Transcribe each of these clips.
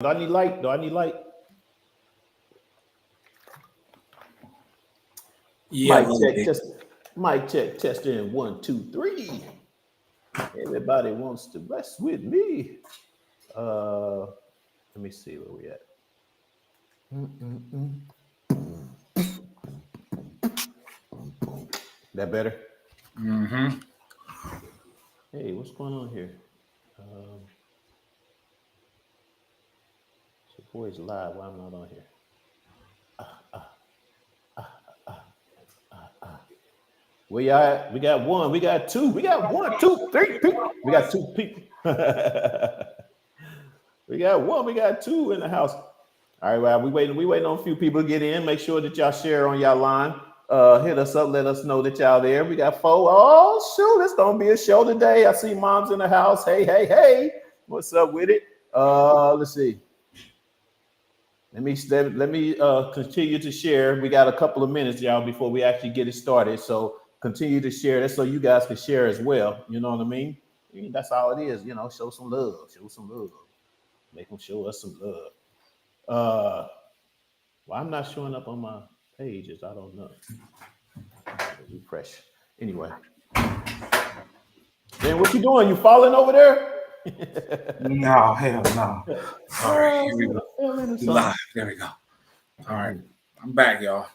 Do I need light? Do I need light? Yeah, Mic check, test. Mic check, test in 1, 2, 3. Everybody wants to rest with me. Let me see where we at. That better? Mm-hmm. Hey, what's going on here? Your boy's live. Why am I not on here? Where y'all at? We got one. We got two. We got 1, 2, 3 people. We got 2 people. We got 1. We got 2 in the house. All right, well, we waiting on a few people to get in. Make sure that y'all share on y'all line. Hit us up. Let us know that y'all there. We got 4. Oh, shoot. It's going to be a show today. I see moms in the house. Hey, hey, hey. What's up with it? Let's see. Let me continue to share. We got a couple of minutes, y'all, before we actually get it started. So continue to share. That's so you guys can share as well. You know what I mean? That's all it is. Show some love. Show some love. Make them show us some love. Well, I'm not showing up on my pages. I don't know. Refresh. Anyway. Man, what you doing? You falling over there? No, hell no. All right, here we go. Live. There we go. All right. I'm back, y'all.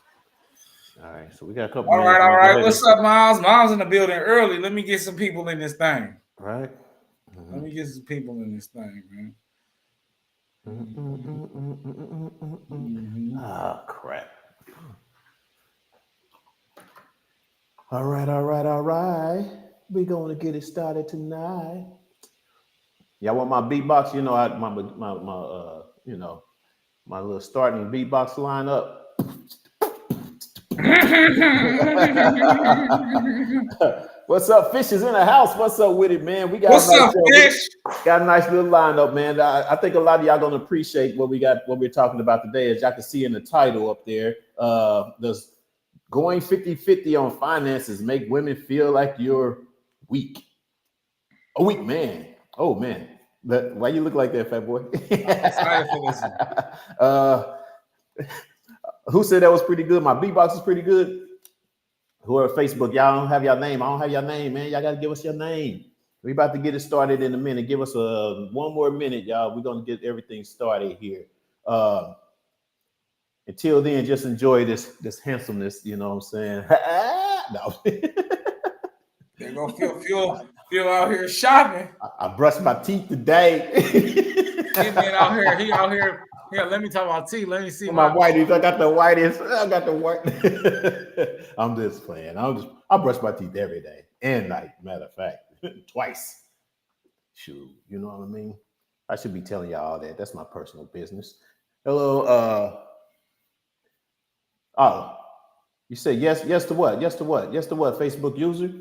All right, so we got a couple. All right. What's up, Miles? Miles in the building early. Let me get some people in this thing. Right. Let me get some people in this thing, man. Ah, crap. All right. We're going to get it started tonight. Y'all want my beatbox? My little starting beatbox lineup. What's up, Fish is in the house. What's up with it, man? What's up, Fish? Got a nice little lineup, man. I think a lot of y'all gonna appreciate what we're talking about today. As y'all can see in the title up there, does going 50-50 on finances make women feel like you're weak? A weak man. Oh man. Why you look like that, fat boy? Who said that was pretty good? My beatbox is pretty good. Who are Facebook? Y'all don't have your name. I don't have your name, man. Y'all got to give us your name. We about to get it started in a minute. Give us one more minute, y'all. We're going to get everything started here. Until then, just enjoy this handsomeness. You know what I'm saying? No. They're going to feel out here shopping. I brushed my teeth today. He out here. Here, let me talk about teeth. Let me see my whiteies. I got the whitest. I'm just playing. I brush my teeth every day and night. Matter of fact, twice. Shoot, you know what I mean? I should be telling y'all that. That's my personal business. Hello. Oh, you say yes to what? Yes to what? Yes to what? Facebook user?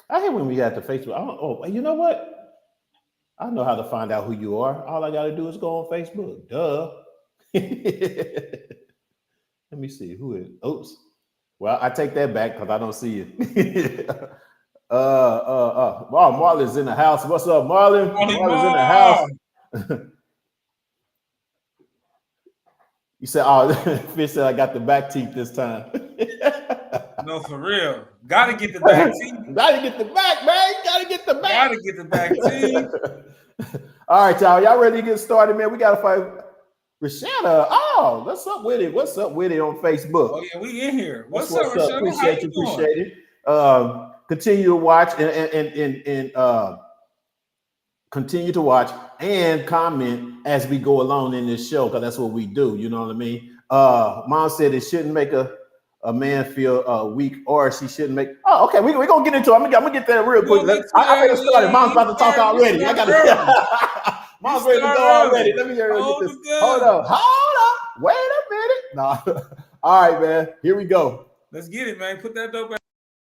I hate when we got the Facebook. You know what? I know how to find out who you are. All I got to do is go on Facebook. Duh. Let me see who is. Oops. Well, I take that back because I don't see you. Marlon's in the house. What's up, Marlon? Marlon's in the house. You said, Fish said I got the back teeth this time. No, for real. Gotta get the back teeth. Gotta get the back, man. Gotta get the back. Gotta get the back teeth. All right, y'all. Y'all ready to get started, man? We gotta fight Rashada. Oh, what's up with it? What's up with it on Facebook? Oh, yeah, we in here. What's up, Rashada? Appreciate it. Continue to watch and continue to watch and comment as we go along in this show, because that's what we do. You know what I mean? Mom said it shouldn't make a man feel weak, or she shouldn't make. Oh, okay. We're gonna get into it. I'm gonna get that real quick. I better start it. Mom's about to talk already. I gotta. Mom's ready to go already. Let me get this. Hold up. Wait a minute. No. All right, man. Here we go. Let's get it, man. Put that dope back.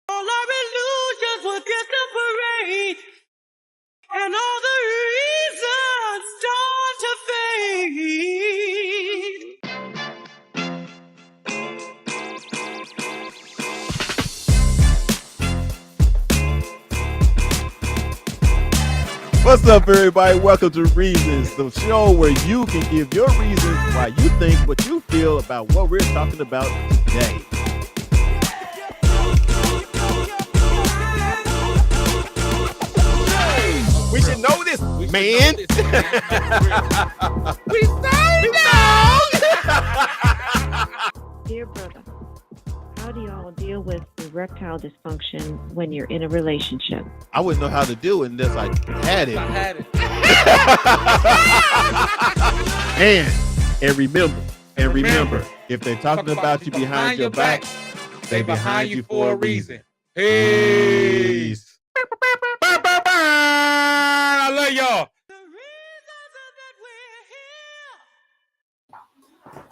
All our illusions will disapparate, and all the reasons start to fade. What's up, everybody? Welcome to Reasons, the show where you can give your reasons why you think what you feel about what we're talking about today. We should know this, man. We know. Dear brother, how do y'all deal with erectile dysfunction when you're in a relationship? I wouldn't know how to do it unless I had it. And remember, if they're talking about you behind your back, they behind you for a reason. Peace. I love y'all. The reasons that we're here.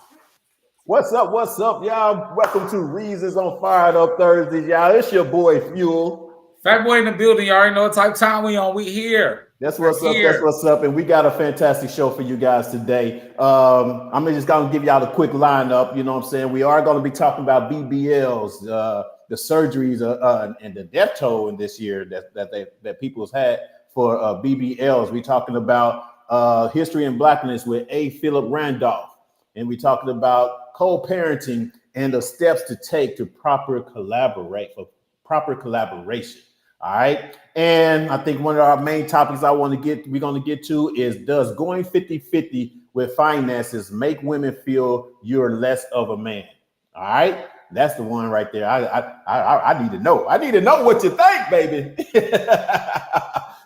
What's up, y'all? Welcome to Reasons on Fired Up Thursdays, y'all. It's your boy Fuel. Fat boy in the building. You already know what type of time we on. We here. That's what's up. And we got a fantastic show for you guys today. I'm just gonna give y'all a quick lineup. You know what I'm saying? We are gonna be talking about BBLs, the surgeries, and the death toll in this year that people's had for BBLs. We're talking about history and blackness with A. Philip Randolph, and we're talking about co-parenting and the steps to take to proper collaboration. All right. And I think one of our main topics we're going to get to is, does going 50-50 with finances make women feel you're less of a man? All right. That's the one right there. I need to know. I need to know what you think, baby.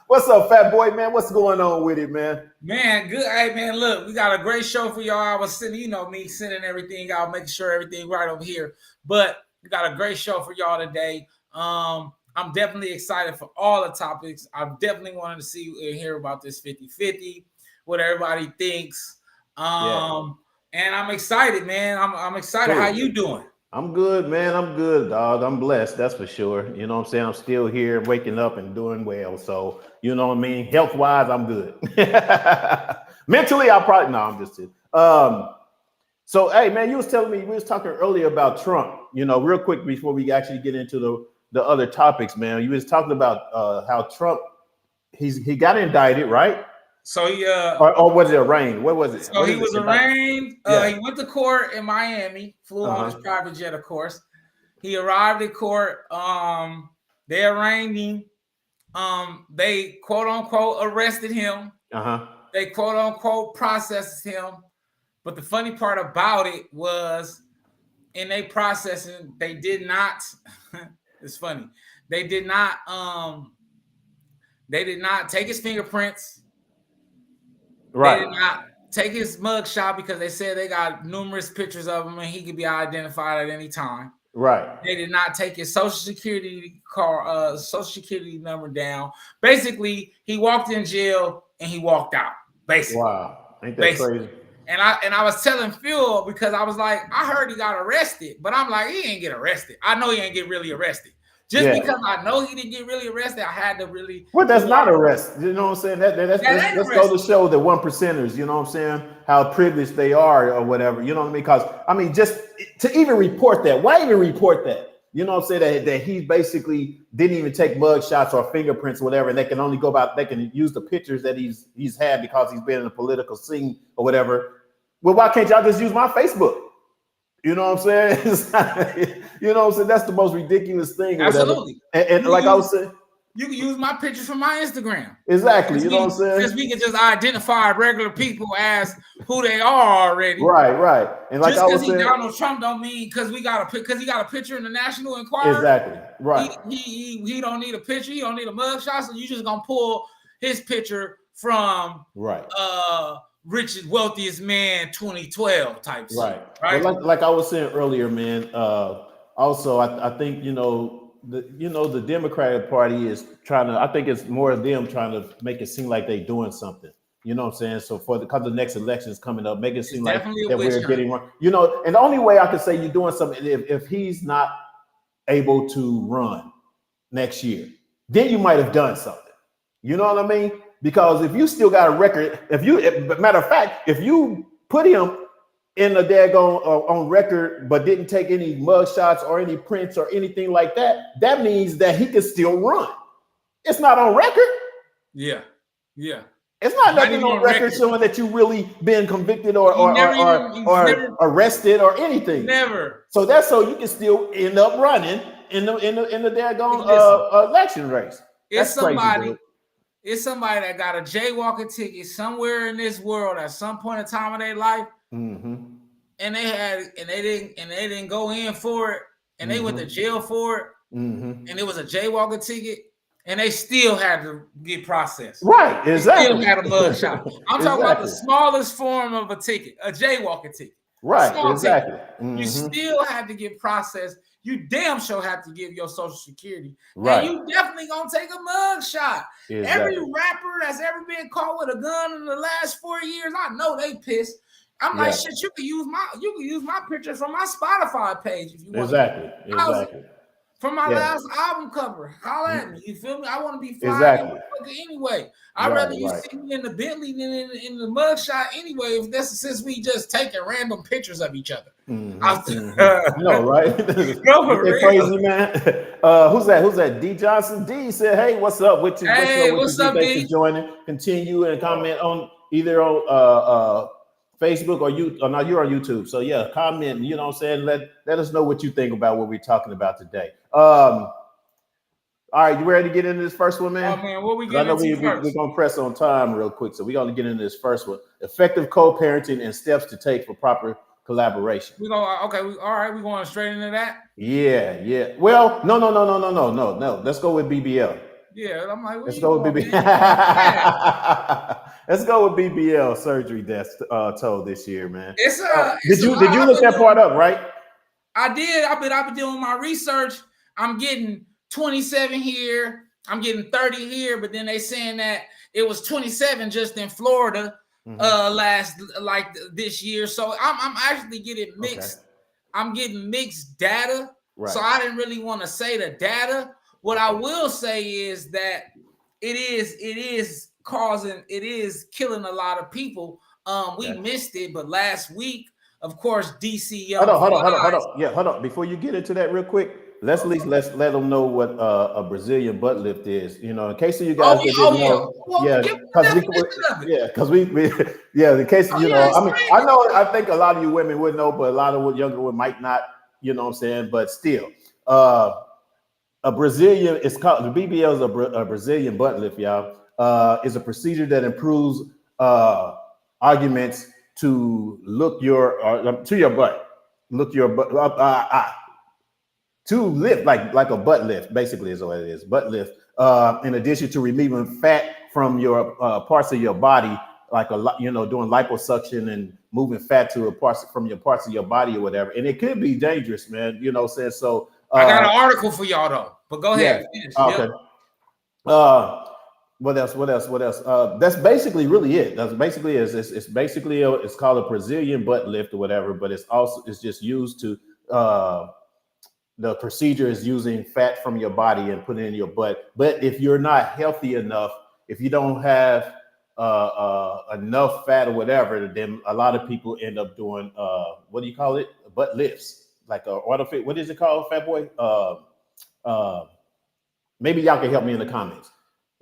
What's up, fat boy, man? What's going on with it, man? Man, good. Hey, man, look, we got a great show for y'all. I was sitting, me sending everything out, making sure everything right over here. But we got a great show for y'all today. I'm definitely excited for all the topics. I definitely wanted to see and hear about this 50-50, what everybody thinks. And I'm excited, man. I'm excited. Cool. How you doing? I'm good, man. I'm good, dog. I'm blessed. That's for sure. You know what I'm saying? I'm still here, waking up and doing well. So, you know what I mean? Health-wise, I'm good. Mentally, I'm just kidding. So, hey, man, you was telling me, we was talking earlier about Trump, real quick before we actually get into the other topics, man. You was talking about how Trump, he got indicted, right? So he or was it arraigned? What was it? So he was arraigned. He went to court in Miami, flew on his private jet, of course. He arrived at court. They arraigned him. They quote unquote arrested him. They quote unquote processed him. But the funny part about it was, in their processing, they did not. It's funny. They did not take his fingerprints. Right. They did not take his mugshot because they said they got numerous pictures of him and he could be identified at any time. Right. They did not take his social security number down. Basically, he walked in jail and he walked out. Basically. Wow. Ain't that crazy? And I was telling Phil, because I was like, I heard he got arrested, but I'm like, he ain't get arrested. I know he ain't get really arrested. Because I know he didn't get really arrested, I had to really. Well, that's not arrest. You know what I'm saying? Let's go to show the 1%ers, you know what I'm saying? How privileged they are or whatever. You know what I mean? Because, just to even report that, why even report that? You know what I'm saying? That he basically didn't even take mug shots or fingerprints or whatever. And they can only they can use the pictures that he's had because he's been in a political scene or whatever. Well, why can't y'all just use my Facebook? You know what I'm saying? You know what I'm saying? That's the most ridiculous thing. Absolutely. And like I was saying, you can use my pictures from my Instagram. Exactly. You know what I'm saying? Because we can just identify regular people as who they are already. Right. And like just because he's Donald Trump don't mean because he got a picture in the National Enquirer. Exactly. Right. He don't need a picture. He don't need a mugshot. So you just gonna pull his picture from richest, wealthiest man 2012 type shit, right? But like I was saying earlier, man. Also, I think the Democratic Party is trying to. I think it's more of them trying to make it seem like they're doing something. You know what I'm saying? So because the next election is coming up, make it seem like that we're getting wrong. And the only way I can say you're doing something if he's not able to run next year, then you might have done something. You know what I mean? Because if you still got a record, matter of fact, if you put him in the daggone on record, but didn't take any mug shots or any prints or anything like that, that means that he can still run. It's not on record. Yeah. Yeah. It's not nothing on record showing that you really been convicted or arrested or anything. Never. So that's so you can still end up running in the daggone election race. That's crazy, dude. It's somebody that got a jaywalking ticket somewhere in this world at some point in time of their life, and they didn't go in for it, and they went to jail for it, and it was a jaywalking ticket, and they still had to get processed. Right, exactly. They still had a mugshot. I'm talking about the smallest form of a ticket, a jaywalking ticket. Right, exactly. You still had to get processed. You damn sure have to give your social security. Right. And you definitely gonna take a mug shot. Exactly. Every rapper that's ever been caught with a gun in the last 4 years, I know they pissed. I'm like, shit, you can use my picture from my Spotify page if you want. Exactly. From my last album cover. Holla at me. You feel me? I want to be flying anyway. I'd rather you see me in the Bentley than in the mugshot anyway, since we just taking random pictures of each other. No, right? Crazy, man. Who's that? D Johnson. D said, hey, what's up with you? What's up, D? Thanks for joining. Continue and comment on either on Facebook or you. Oh, no, you're on YouTube. So yeah, comment. You know what I'm saying? Let us know what you think about what we're talking about today. All right, you ready to get into this first one, man? Oh man, what we getting into first? We're gonna press on time real quick, so we're gonna get into this first one: effective co-parenting and steps to take for proper collaboration. We go. Okay, all right. We going straight into that. Yeah. Well, no. Let's go with BBL. Yeah, I'm like, let's go with BBL. Let's go with BBL surgery that's told this year, man. Did you look that part up, right? I did. I've been doing my research. I'm getting 27 here. I'm getting 30 here, but then they saying that it was 27 just in Florida this year. So I'm actually getting mixed. Okay. I'm getting mixed data. Right. So I didn't really want to say the data. What I will say is that it is killing a lot of people. We missed it, but last week, of course, DC Young. Hold on. Yeah, hold on. Before you get into that real quick, let's let them know what a Brazilian butt lift is. You know, in case of you guys didn't know. In case I think a lot of you women would know, but a lot of younger women might not. You know what I'm saying? But still, a Brazilian, it's called the BBL is a Brazilian butt lift, y'all. Is a procedure that improves arguments to look to your butt, to lift like a butt lift, basically is what it is. Butt lift. In addition to removing fat from your parts of your body, like doing liposuction and moving fat to parts of your body or whatever. And it could be dangerous, man. You know, saying so. I got an article for y'all though, but go ahead. Okay. What else? That's basically really it. That's basically it's basically it's called a Brazilian butt lift or whatever, but it's just used to the procedure is using fat from your body and putting it in your butt. But if you're not healthy enough, if you don't have enough fat or whatever, then a lot of people end up doing what do you call it? Butt lifts, like autofit. What is it called, Fat Boy? Maybe y'all can help me in the comments.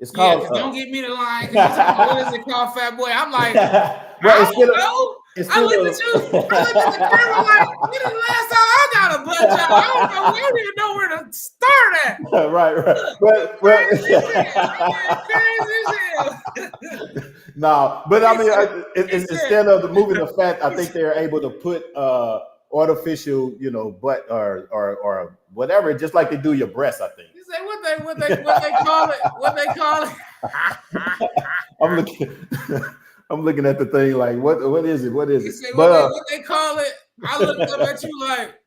It's called. Don't get me the line. What is it called, Fat Boy? I'm like, I don't know. I looked at you. I looked at the camera like, when is the last time I got a butt job? I don't even know where to start at. Right. Crazy shit. No, but I mean, instead of moving the fat, I think they're able to put artificial, butt or whatever, just like they do your breasts, I think. You say what they call it? What they call it? I'm looking at the thing like what is it? What is it? Say, what they call it? I looked up at you like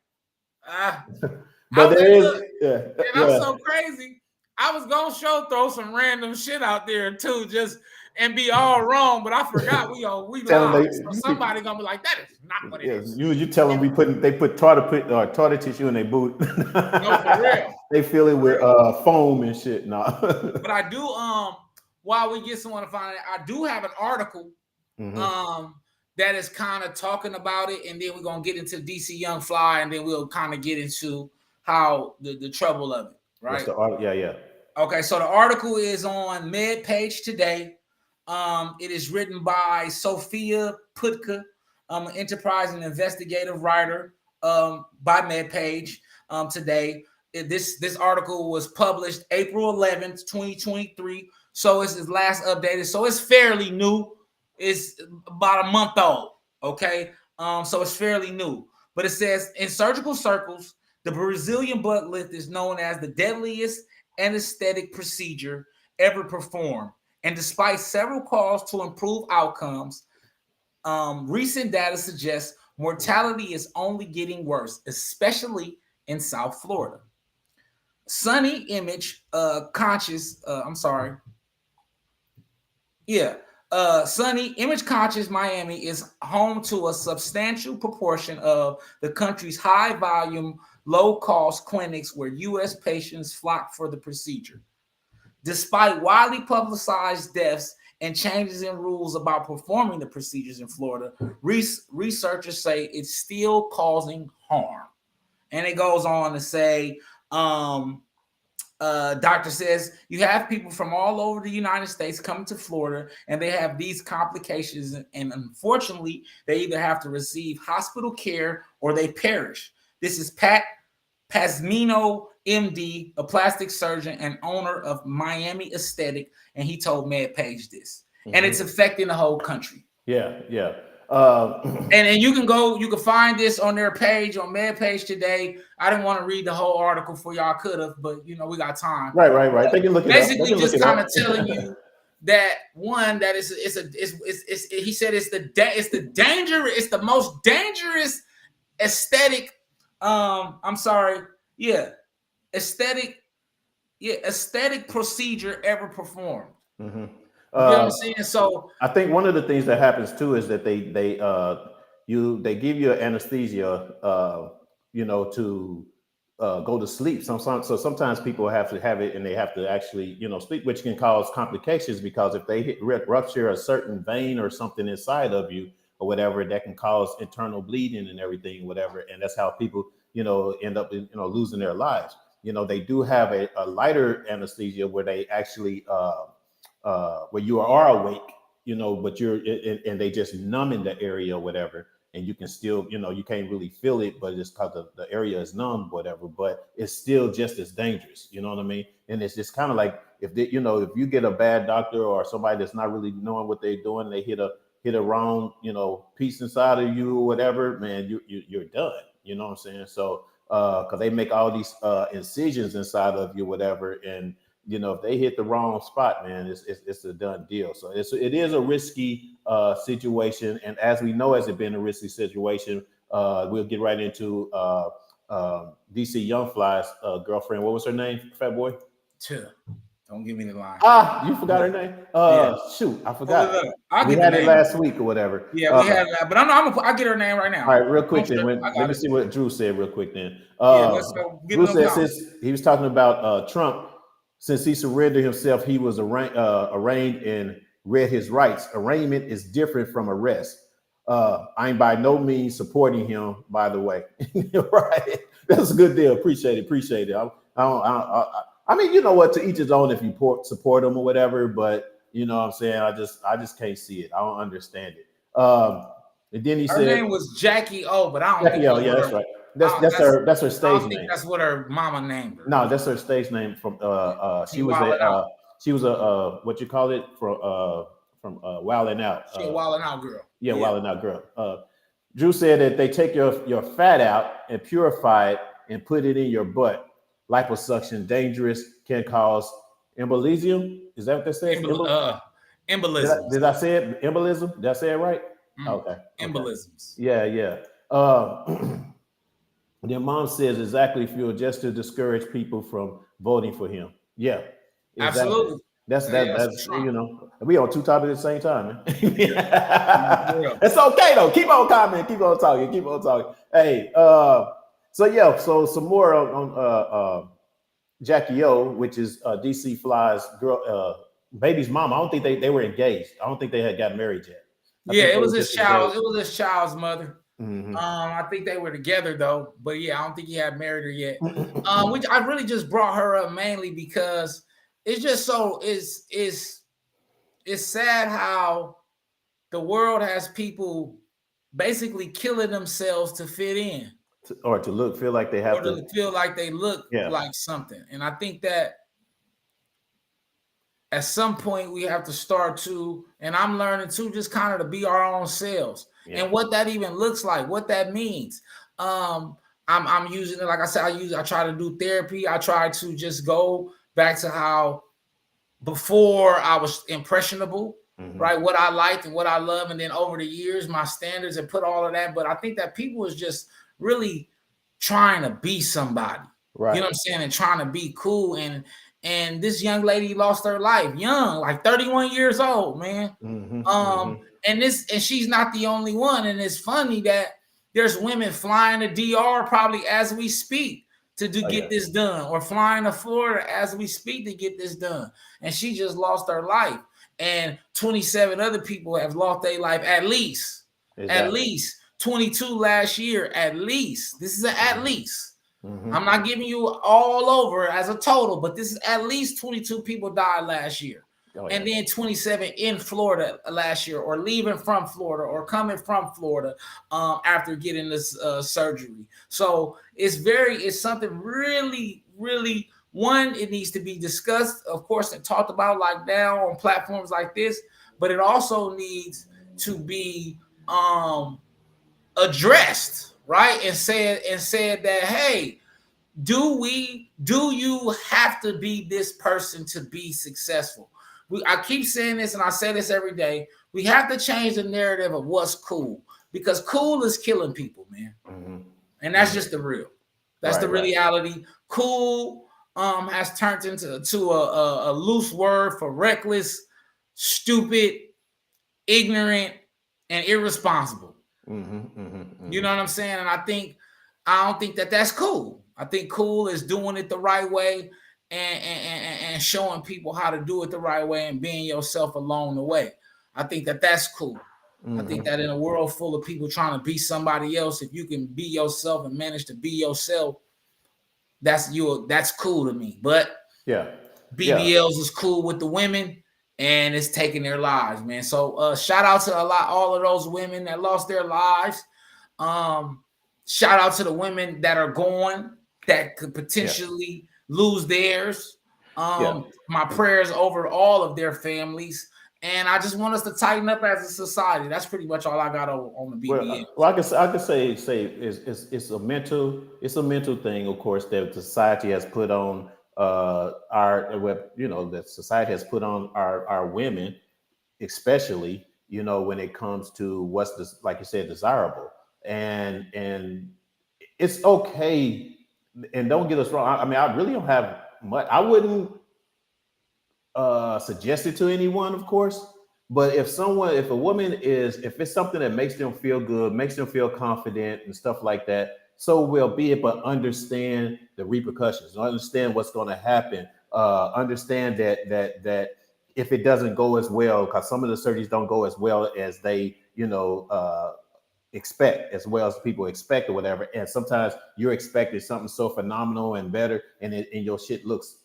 but there is I'm so crazy. I was gonna throw some random shit out there too, just and be all wrong, but I forgot we live. So somebody gonna be like, that is not what it is. You tell them they put tartar tissue in their boot. No, for real. They fill it with foam and shit. No. But I do while we get someone to find it, I do have an article that is kind of talking about it, and then we're gonna get into DC Young Fly, and then we'll kind of get into how the trouble of it, right? Yeah. Okay, so the article is on MedPage Today. It is written by Sophia Putka, an enterprising investigative writer by MedPage today. This article was published April 11th, 2023. So it's his last updated. So it's fairly new. It's about a month old. Okay. So it's fairly new. But it says in surgical circles, the Brazilian butt lift is known as the deadliest anesthetic procedure ever performed. And despite several calls to improve outcomes, recent data suggests mortality is only getting worse, especially in South Florida. Sunny Image Conscious, Sunny Image Conscious Miami is home to a substantial proportion of the country's high volume, low cost clinics where U.S. patients flock for the procedure. Despite widely publicized deaths and changes in rules about performing the procedures in Florida, researchers say it's still causing harm. And it goes on to say, doctor says you have people from all over the United States coming to Florida and they have these complications. And unfortunately, they either have to receive hospital care or they perish. This is Pat Pasmino, MD, a plastic surgeon and owner of Miami Aesthetic. And he told MedPage this. And it's affecting the whole country. Yeah. And you can find this on their page on MedPage today. I didn't want to read the whole article for y'all, could have, but we got time. Right. They can look it up. Basically, just kind of telling you that he said it's the most dangerous aesthetic. Aesthetic procedure ever performed. Mm-hmm. You know what I'm saying? So I think one of the things that happens too is that they give you anesthesia, to go to sleep. So sometimes people have to have it and they have to actually, sleep, which can cause complications because if they rupture a certain vein or something inside of you or whatever, that can cause internal bleeding and everything, whatever. And that's how people, end up, losing their lives. They do have a lighter anesthesia where they actually, where you are awake, but and they just numb in the area or whatever. And you can still, you can't really feel it, but it's because the area is numb, whatever, but it's still just as dangerous. You know what I mean? And it's just kind of like if you get a bad doctor or somebody that's not really knowing what they're doing, they hit a wrong, piece inside of you or whatever, man, you're done. You know what I'm saying? So, cause they make all these incisions inside of you, whatever. And, if they hit the wrong spot, man, it's a done deal. So it is a risky situation. And as we know, as it been a risky situation, we'll get right into DC Young Fly's girlfriend. What was her name, Fat Boy? Don't give me the line. You forgot her name? Shoot, I forgot. We had it last week or whatever. Yeah, we had that, but I'll get her name right now. All right, real quick then. Let me see what Drew said real quick then. Let's go. Drew said since he was talking about Trump, since he surrendered himself, he was arraigned and read his rights. Arraignment is different from arrest. I'm by no means supporting him, by the way. Right? That's a good deal. Appreciate it. I mean, you know what? To each his own. If you support him or whatever, but you know what I'm saying. I just can't see it. I don't understand it. And then he said her name was Jackie O, but I don't. Jackie O, yeah, that's right. That's her stage I don't name. think that's what her mama named her. No, that's her stage name. From she was a what you call it from Wildin' Out. She a Wildin' Out girl. Yeah, Wildin' Out girl. Drew said that they take your fat out and purify it and put it in your butt. Liposuction dangerous, can cause embolism. Is that what they say? Embolism. Did I say it? Embolism? Did I say it right? Okay. Embolisms. Yeah. Their mom says exactly fuel just to discourage people from voting for him. Yeah, exactly. Absolutely. That's we on two topics at the same time, man. It's okay though. Keep on commenting. Keep on talking. Hey, so some more on Jackie O, which is DC Fly's girl, baby's mom. I don't think they were engaged. I don't think they had got married yet. It was his child. It was his child's mother. Mm-hmm. I think they were together though, but I don't think he had married her yet. Which I really just brought her up mainly because it's just it's it's sad how the world has people basically killing themselves to fit in, or to feel like they have to feel like they look like something. And I think that at some point we have to start to, and I'm learning to just kind of to be our own selves, and what that even looks like, what that means. I'm using it, like I said, I try to do therapy. I try to just go back to how before I was impressionable, right? What I liked and what I love, and then over the years, my standards and put all of that. But I think that people is just really trying to be somebody, right? You know what I'm saying, and trying to be cool. And this young lady lost her life young, like 31 years old, man. And she's not the only one. And it's funny that there's women flying to DR probably as we speak to get this done, or flying to Florida as we speak to get this done. And she just lost her life. And 27 other people have lost their life at least. At least 22 last year, at least. This is at least. I'm not giving you all over as a total, but this is at least 22 people died last year. And then 27 in Florida last year, or leaving from Florida, or coming from Florida after getting this surgery. So it's something really, really, one, it needs to be discussed, of course, and talked about like now on platforms like this, but it also needs to be addressed, right? And said that, hey, do you have to be this person to be successful? I keep saying this, and I say this every day. We have to change the narrative of what's cool, because cool is killing people, man. And that's just the real. That's the reality. Cool has turned into a loose word for reckless, stupid, ignorant, and irresponsible. You know what I'm saying? And I don't think that that's cool. I think cool is doing it the right way, and showing people how to do it the right way, and being yourself along the way. I think that that's cool. I think that in a world full of people trying to be somebody else, if you can be yourself and manage to be yourself, that's cool to me. But BBLs is cool with the women, and it's taking their lives, man. So shout out to all of those women that lost their lives. Shout out to the women that are going, that could potentially lose theirs. My prayers over all of their families. And I just want us to tighten up as a society. That's pretty much all I got on the BBL. Well, I could say it's a mental thing, of course, that society has put on that society has put on our women, especially, when it comes to what's like you said, desirable. And it's okay. And don't get us wrong. I mean, I really don't have much. I wouldn't suggest it to anyone, of course. But if it's something that makes them feel good, makes them feel confident and stuff like that, so we'll be able to understand the repercussions, understand what's going to happen, understand that if it doesn't go as well, because some of the surgeries don't go as well as they, expect, as well as people expect or whatever. And sometimes you're expecting something so phenomenal and better, and your shit looks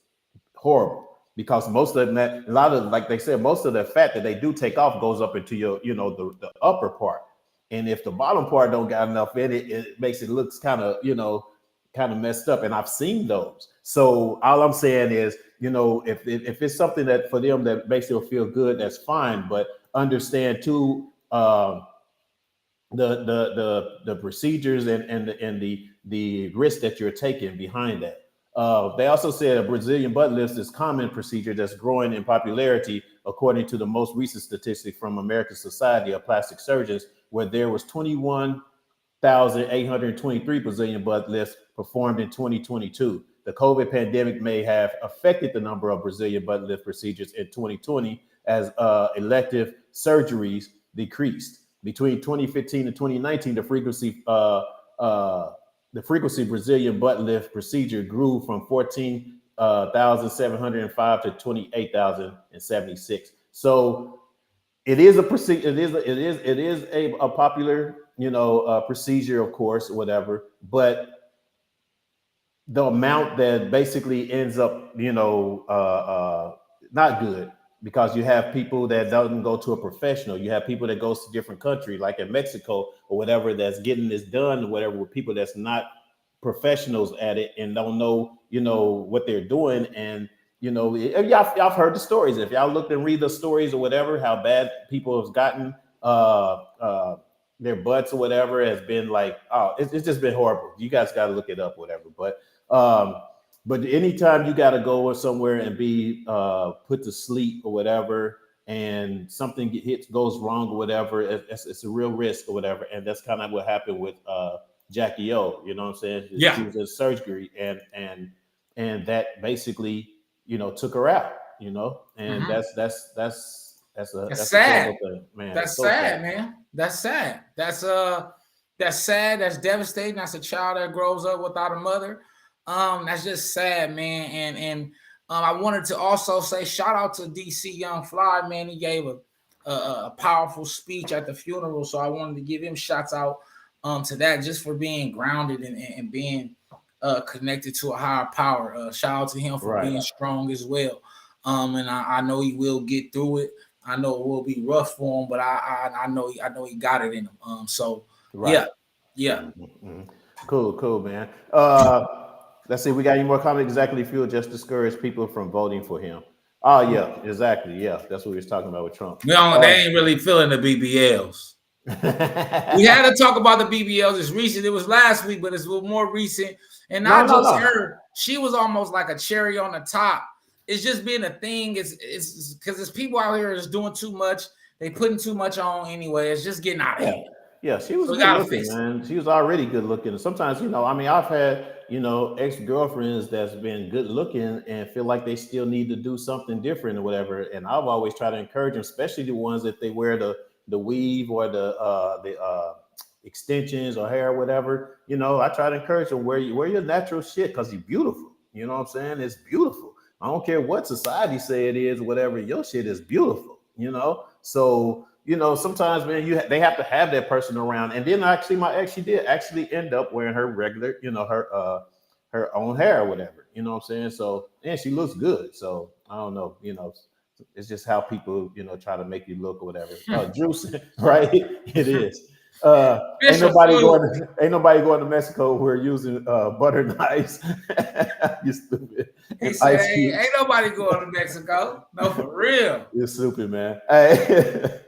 horrible. Because most of that, a lot of, like they said, most of the fat that they do take off goes up into your, the upper part. And if the bottom part don't got enough in it, it makes it looks kind of messed up. And I've seen those. So all I'm saying is, if it's something that for them that makes them feel good, that's fine. But understand too, the procedures and the risk that you're taking behind that. They also said a Brazilian butt lift is a common procedure that's growing in popularity, according to the most recent statistic from American Society of Plastic Surgeons, where there was 21,823 Brazilian butt lifts performed in 2022. The COVID pandemic may have affected the number of Brazilian butt lift procedures in 2020 as elective surgeries decreased. Between 2015 and 2019, the frequency Brazilian butt lift procedure grew from 14,705 to 28,076. So it is a procedure. It is a popular, procedure, of course, whatever. But the amount that basically ends up, not good, because you have people that doesn't go to a professional. You have people that goes to different countries, like in Mexico or whatever, that's getting this done or whatever, with people that's not professionals at it and don't know, what they're doing. And, y'all heard the stories. If y'all look and read the stories or whatever, how bad people have gotten their butts or whatever has been like, oh, it's just been horrible. You guys got to look it up, whatever. But anytime you got to go somewhere and be put to sleep or whatever, and something goes wrong or whatever, it's a real risk or whatever. And that's kind of what happened with Jackie O. You know what I'm saying? Yeah. She was in surgery, and that basically, took her out. And that's sad, thing, man. That's so sad, man. That's sad. That's sad. That's devastating. That's a child that grows up without a mother. That's just sad, man. And I wanted to also say shout out to DC Young Fly, man. He gave a powerful speech at the funeral, so I wanted to give him shouts out to that, just for being grounded and being connected to a higher power. Shout out to him for being strong as well. And I know he will get through it. I know it will be rough for him, but I know he got it in him. Yeah. Mm-hmm. Cool, man. Let's see. We got any more comments? Exactly. Fuel just discouraged people from voting for him. Oh yeah, exactly. Yeah, that's what we was talking about with Trump. They ain't really feeling the BBLs. We had to talk about the BBLs. It's recent. It was last week, but it's a little more recent. And not just her. She was almost like a cherry on the top. It's just been a thing. It's because there's people out here that's doing too much. They putting too much on anyway. It's just getting out of hand. Yeah, she was good looking, man. She was already good looking. Sometimes, I've had, ex-girlfriends that's been good looking and feel like they still need to do something different or whatever. And I've always tried to encourage them, especially the ones that they wear the weave or the extensions or hair or whatever. I try to encourage them, wear your natural shit, because you're beautiful. You know what I'm saying? It's beautiful. I don't care what society say it is, whatever. Your shit is beautiful. So. Sometimes, man, they have to have that person around. And then actually, my ex, she did actually end up wearing her regular, her own hair or whatever. You know what I'm saying? So, and she looks good. So I don't know, it's just how people, try to make you look or whatever. Drew, right? It is. Ain't nobody going to Mexico who are using butter knives. You stupid. He said, ain't nobody going to Mexico. No, for real. You're stupid, man. Hey.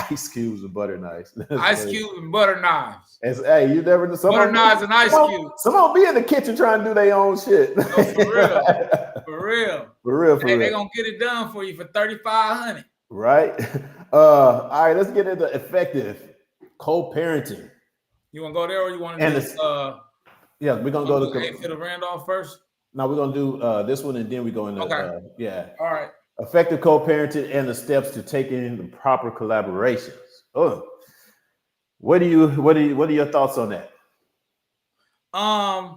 Ice cubes and butter knives. Ice cubes and butter knives. Hey, you never know. Butter knives and ice cubes. Someone be in the kitchen trying to do their own shit. No, for real. For real. For real. Hey, they're going to get it done for you for $3,500. Right. All right, let's get into effective co-parenting. You want to go there, or you want to do yeah, we're going to go to the Randolph first? No, we're going to do this one, and then we go into All right. Effective co-parenting and the steps to taking the proper collaborations. Oh, what are your thoughts on that? I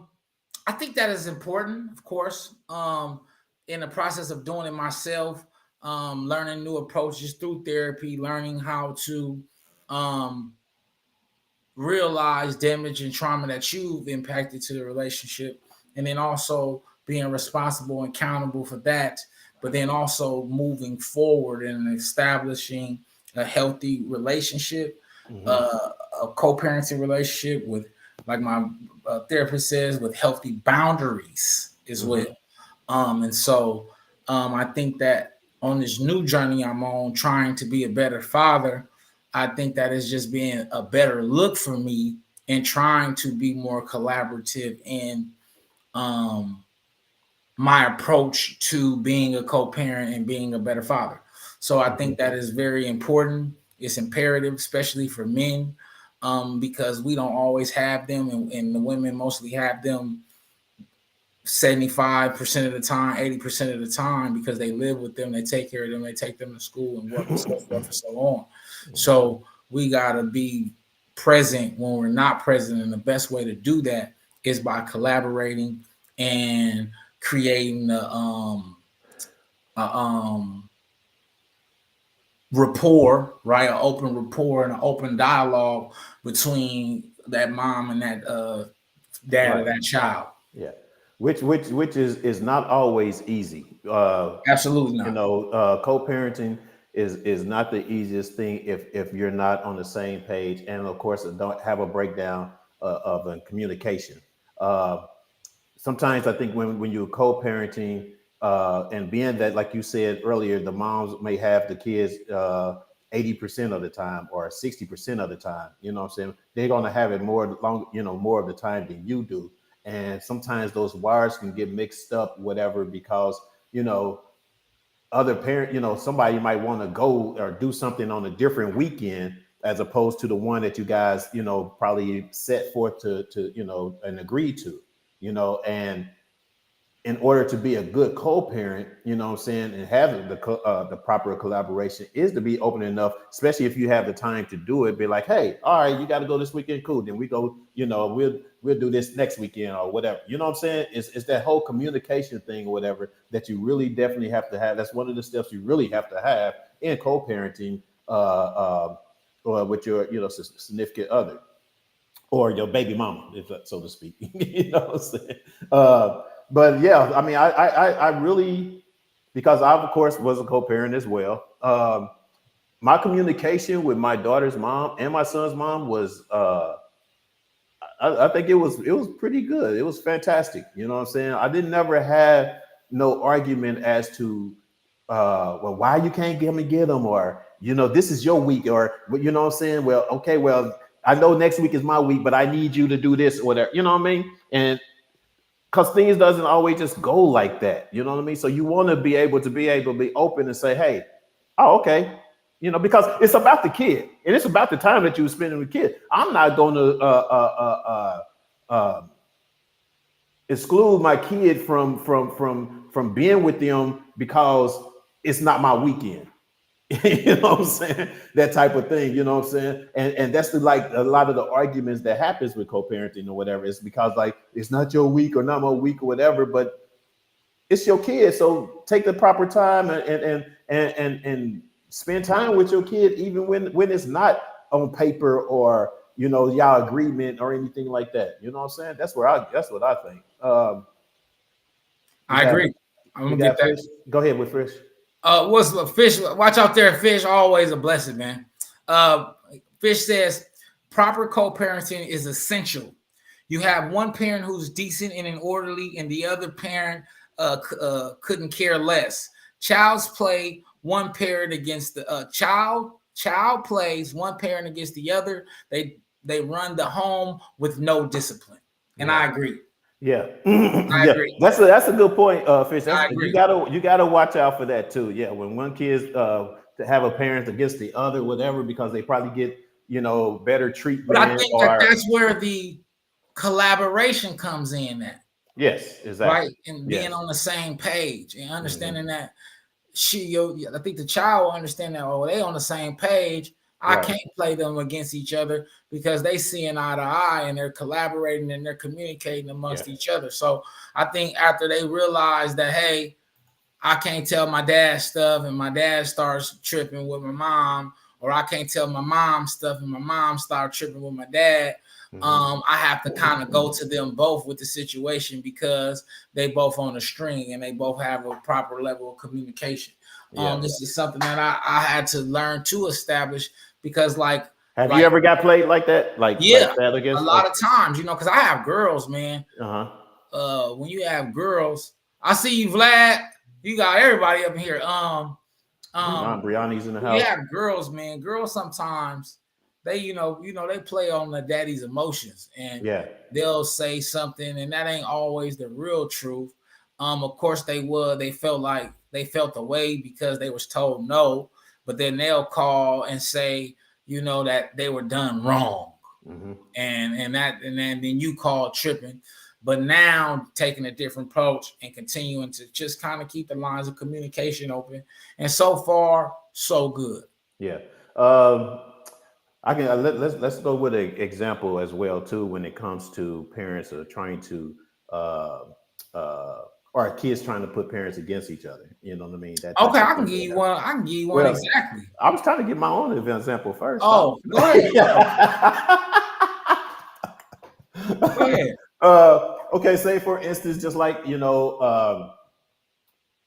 think that is important, of course. In the process of doing it myself, learning new approaches through therapy, learning how to realize damage and trauma that you've impacted to the relationship, and then also being responsible and accountable for that. But then also moving forward and establishing a healthy relationship, a co-parenting relationship with, like my therapist says, with healthy boundaries as well. And so I think that on this new journey I'm on, trying to be a better father, I think that is just being a better look for me and trying to be more collaborative in my approach to being a co-parent and being a better father. So I think that is very important. It's imperative, especially for men, because we don't always have them, and the women mostly have them 75% of the time, 80% of the time, because they live with them, they take care of them, they take them to school and work and so forth and so on. So we gotta be present when we're not present, and the best way to do that is by collaborating and creating rapport, right? An open rapport and an open dialogue between that mom and that dad of that child. Yeah. which is not always easy. Absolutely not. You know, co-parenting is not the easiest thing if you're not on the same page, and of course, don't have a breakdown of communication. Uh, Sometimes I think when you're co-parenting and being that, like you said earlier, the moms may have the kids 80% of the time or 60% of the time. You know what I'm saying? They're gonna have it more of the time than you do. And sometimes those wires can get mixed up, whatever, because you know other parent, somebody might want to go or do something on a different weekend as opposed to the one that you guys, probably set forth to and agree to, and in order to be a good co-parent, you know what I'm saying, and have the proper collaboration is to be open enough, especially if you have the time to do it. Be like, hey, all right, you got to go this weekend, cool. Then we go, we'll do this next weekend or whatever. You know what I'm saying? It's that whole communication thing or whatever that you really definitely have to have. That's one of the steps you really have to have in co-parenting or with your, significant other or your baby mama, if so to speak. You know what I'm saying? But yeah, I mean, I really, because I of course was a co-parent as well. My communication with my daughter's mom and my son's mom was, I think it was pretty good. It was fantastic. You know what I'm saying? I didn't never have no argument as to, well, why you can't get them, or this is your week, or you know what I'm saying? Well, okay, well, I know next week is my week, but I need you to do this or whatever. You know what I mean? And because things doesn't always just go like that. You know what I mean? So you want to be able to be open and say, hey, oh, okay. Because it's about the kid and it's about the time that you were spending with the kid. I'm not going to exclude my kid from being with them because it's not my weekend. You know what I'm saying? That type of thing, you know what I'm saying? And that's like a lot of the arguments that happens with co-parenting or whatever. It's because like it's not your week or not my week or whatever, but it's your kid. So take the proper time and spend time with your kid, even when it's not on paper or y'all agreement or anything like that. You know what I'm saying? That's what I think. I agree. I'm gonna get that. Fish? Go ahead with Fish. What's the Fish? Watch out there, Fish. Always a blessing, man. Fish says proper co-parenting is essential. You have one parent who's decent and orderly, and the other parent couldn't care less. Child's play one parent against the child plays one parent against the other. They run the home with no discipline, and I agree. Yeah, I agree. That's a good point, Fish. You gotta watch out for that too. Yeah, when one kid's to have a parent against the other, whatever, because they probably get better treatment. But I think that's where the collaboration comes in. Yes, exactly. Right, and being on the same page and understanding that I think the child will understand that. Oh, they on the same page. I can't play them against each other because they seeing eye to eye and they're collaborating and they're communicating amongst each other. So I think after they realize that, hey, I can't tell my dad stuff and my dad starts tripping with my mom, or I can't tell my mom stuff and my mom starts tripping with my dad. I have to kind of go to them both with the situation because they both on a string and they both have a proper level of communication. This is something that I had to learn to establish because, like, have you ever got played like that? Like that against a lot of times, because I have girls, man. When you have girls, I see you, Vlad. You got everybody up in here. Brianna's in the house. You have girls, man. Girls sometimes they, they play on the daddy's emotions, and they'll say something, and that ain't always the real truth. Of course they felt the way because they was told no, but then they'll call and say, that they were done wrong, and then you call tripping. But now taking a different approach and continuing to just kind of keep the lines of communication open, and so far so good. Yeah. I can let's go with an example as well too when it comes to parents are trying to or kids trying to put parents against each other. You know what I mean? Okay, I can give you one. Well, exactly. I was trying to get my own example first. Oh, go ahead. Go ahead. okay, say for instance, just like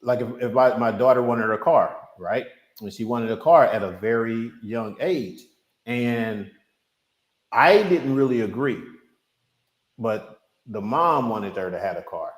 like if my daughter wanted a car, right? And she wanted a car at a very young age, and I didn't really agree, but the mom wanted her to have a car,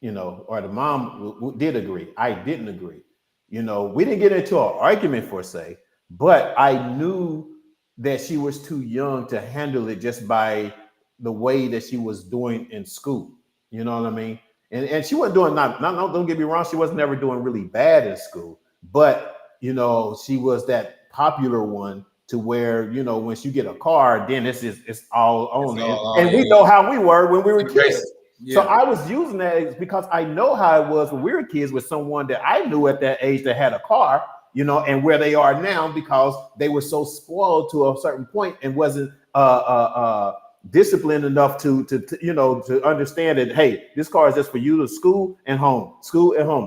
or the mom did agree. I didn't agree. We didn't get into an argument per se, but I knew that she was too young to handle it just by the way that she was doing in school. You know what I mean? And she wasn't doing not don't get me wrong, she was never doing really bad in school, but she was that popular one to where once you get a car, then it's all on. And we know how we were when we were kids. Yeah. So I was using that because I know how it was when we were kids with someone that I knew at that age that had a car, and where they are now because they were so spoiled to a certain point and wasn't disciplined enough to understand that, hey, this car is just for you to school and home,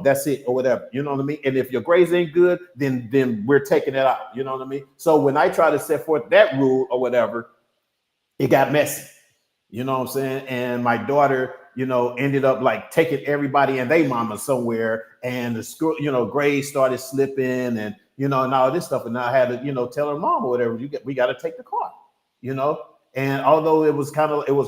that's it, or whatever, you know what I mean? And if your grades ain't good, then we're taking it out, you know what I mean? So when I try to set forth that rule or whatever, it got messy, you know what I'm saying? And my daughter ended up like taking everybody and they mama somewhere, and the school grades started slipping, and and all this stuff, and I had to tell her mom or whatever, we got to take the car, and although it was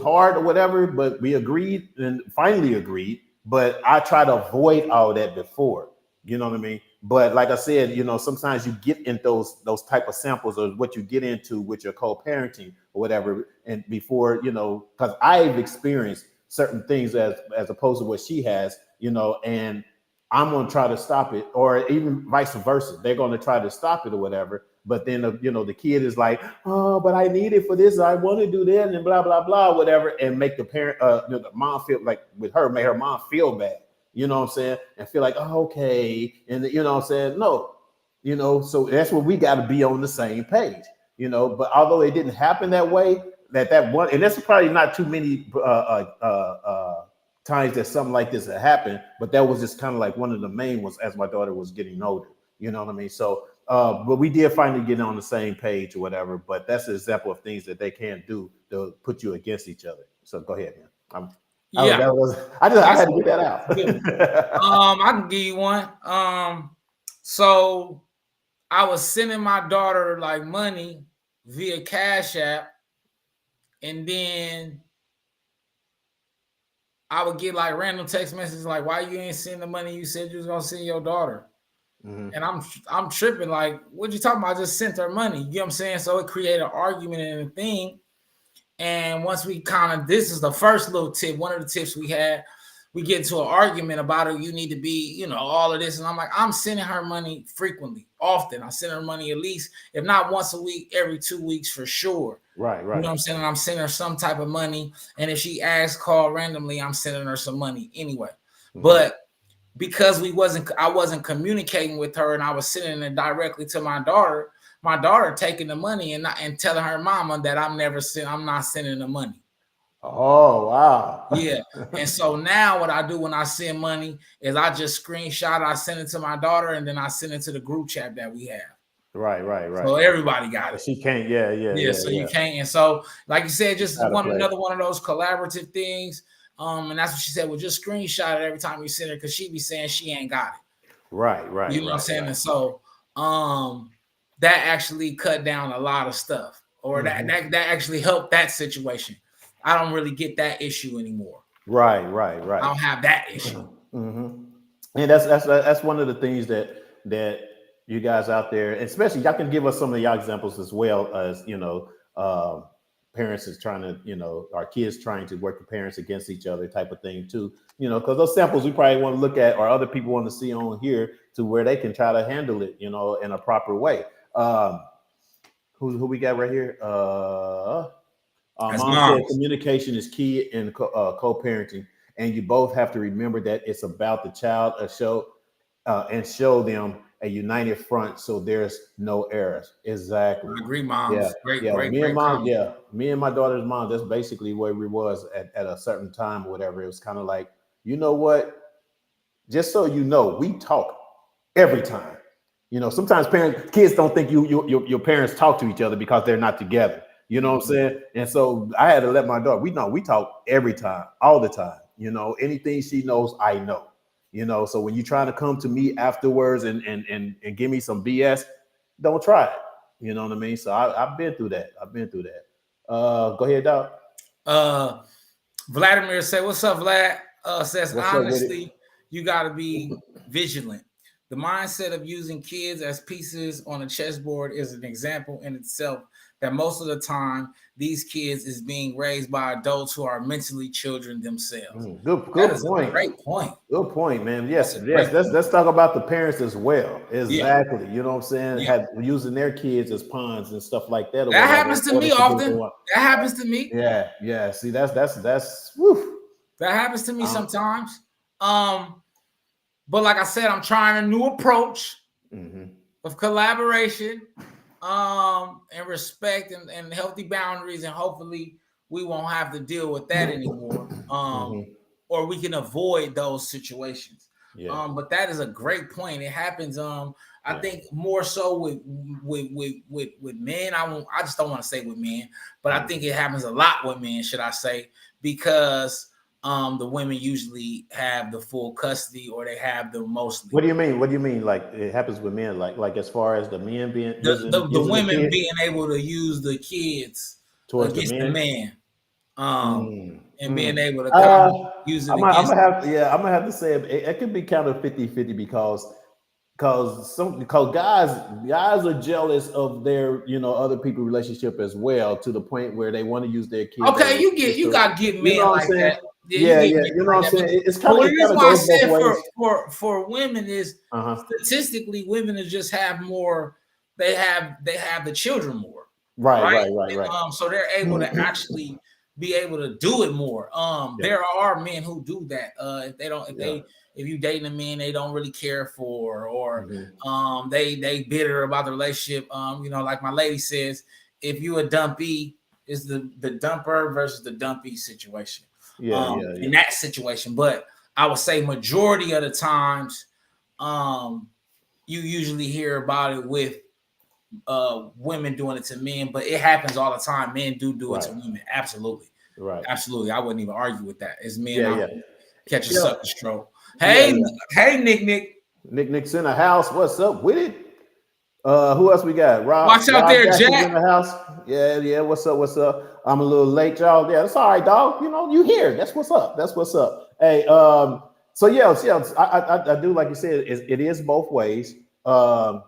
hard or whatever, but we agreed and finally agreed. But I try to avoid all that before, you know what I mean? But like I said, sometimes you get in those type of samples of what you get into with your co-parenting or whatever, and before because I've experienced certain things as opposed to what she has, and I'm going to try to stop it, or even vice versa. They're going to try to stop it or whatever. But then, the kid is like, oh, but I need it for this. I want to do that, and blah, blah, blah, whatever. And make the parent, the mom feel like make her mom feel bad. You know what I'm saying? And feel like, oh, okay. And you know what I'm saying? No, so that's where we got to be on the same page, but although it didn't happen that way, that one, and that's probably not too many times that something like this had happened, but that was just kind of like one of the main ones as my daughter was getting older, you know what I mean? So, but we did finally get on the same page or whatever, but that's an example of things that they can't do to put you against each other. So go ahead, man. I had to get that out. I can give you one. So I was sending my daughter like money via Cash App, and then I would get like random text messages like, why you ain't sending the money you said you was gonna send your daughter? Mm-hmm. And I'm tripping, like, what you talking about? I just sent her money. You know what I'm saying? So it created an argument and a thing. And once we this is the first little tip, one of the tips we had, we get into an argument about it. You need to be, all of this. And I'm like, I'm sending her money frequently, often. I send her money at least, if not once a week, every 2 weeks for sure. Right. You know what I'm saying? And I'm sending her some type of money. And if she asks, call randomly, I'm sending her some money anyway. Mm-hmm. But because I wasn't communicating with her, and I was sending it directly to my daughter taking the money and telling her mama that I'm not sending the money. Oh, wow. Yeah. And so now what I do when I send money is I just screenshot it, I send it to my daughter, and then I send it to the group chat that we have. Right. So everybody got it. She can't, yeah. You can't. And so, like you said, just another one of those collaborative things. And that's what she said. Well, just screenshot it every time you send her, because she be saying she ain't got it. Right. You know what I'm saying? Right. And so that actually cut down a lot of stuff, or that actually helped that situation. I don't really get that issue anymore. Right. I don't have that issue. Mm-hmm. And that's one of the things that you guys out there, especially y'all can give us some of y'all examples as well as, parents is trying to, our kids trying to work with parents against each other type of thing too, because those samples we probably want to look at, or other people want to see on here, to where they can try to handle it, in a proper way. Who we got right here? Mom said communication is key in co-parenting, and you both have to remember that it's about the child, and show them a united front, so there's no errors. Exactly. I agree, Mom. Yeah. Great, me and my daughter's mom, that's basically where we was at a certain time or whatever. It was kind of like, you know what? Just so you know, we talk every time. Sometimes kids don't think your parents talk to each other because they're not together. You know what I'm saying? And so I had to let my daughter, we talk every time, all the time. You know, anything she knows, I know. You know, so when you're trying to come to me afterwards and give me some BS, don't try it. You know what I mean? So I've been through that. Go ahead, Doc. Vladimir said, "What's up, Vlad?" Says, What's honestly, you got to be vigilant. The mindset of using kids as pieces on a chessboard is an example in itself that most of the time these kids is being raised by adults who are mentally children themselves. Good point. Great point. Good point, man. Yes. Let's talk about the parents as well. Exactly. Yeah. You know what I'm saying? Yeah. Using their kids as pawns and stuff like that. That happens to me often. That happens to me. Yeah. See, that's whew. That happens to me sometimes. But like I said, I'm trying a new approach of collaboration, and respect and healthy boundaries, and hopefully we won't have to deal with that anymore. Or we can avoid those situations. Yeah. But that is a great point. It happens. I think more so with men. I just don't want to say with men, but I think it happens a lot with men, should I say, because the women usually have the full custody, or they have the mostly. What do you mean? What do you mean? Like it happens with men? Like as far as the men being the women being able to use the kids towards against the man, and being able to use it. I'm gonna have to say it could be kind of 50-50 because guys are jealous of their other people's relationship as well, to the point where they want to use their kids. Okay, you got to get men like that. Yeah, you know what I'm saying. It's kind of why I said for women is statistically women just have more. They have the children more. Right. So they're able to actually be able to do it more. There are men who do that. If you dating a man they don't really care for, or they bitter about the relationship. Like my lady says, if you a dumpy, it's the dumper versus the dumpy situation. In that situation. But I would say majority of the times, you usually hear about it with women doing it to men, but it happens all the time. Men do it to women. Absolutely. Right. Absolutely. I wouldn't even argue with that. As men catch a sucker stroke. Hey, Nick's in the house. What's up with it? Who else we got? Rob. Watch out there, Jack. In the house. Yeah. What's up? I'm a little late, y'all. Yeah, that's all right, dog. You here. That's what's up. Hey, so I do, like you said, it is both ways. I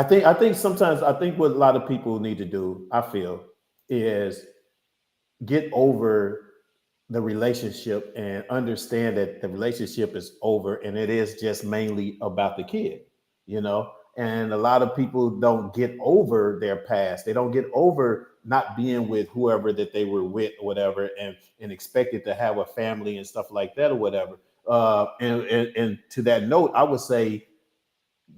think sometimes what a lot of people need to do, I feel, is get over the relationship and understand that the relationship is over and it is just mainly about the kid, and a lot of people don't get over their past. They don't get over not being with whoever that they were with or whatever, and expected to have a family and stuff like that or whatever. And to that note, I would say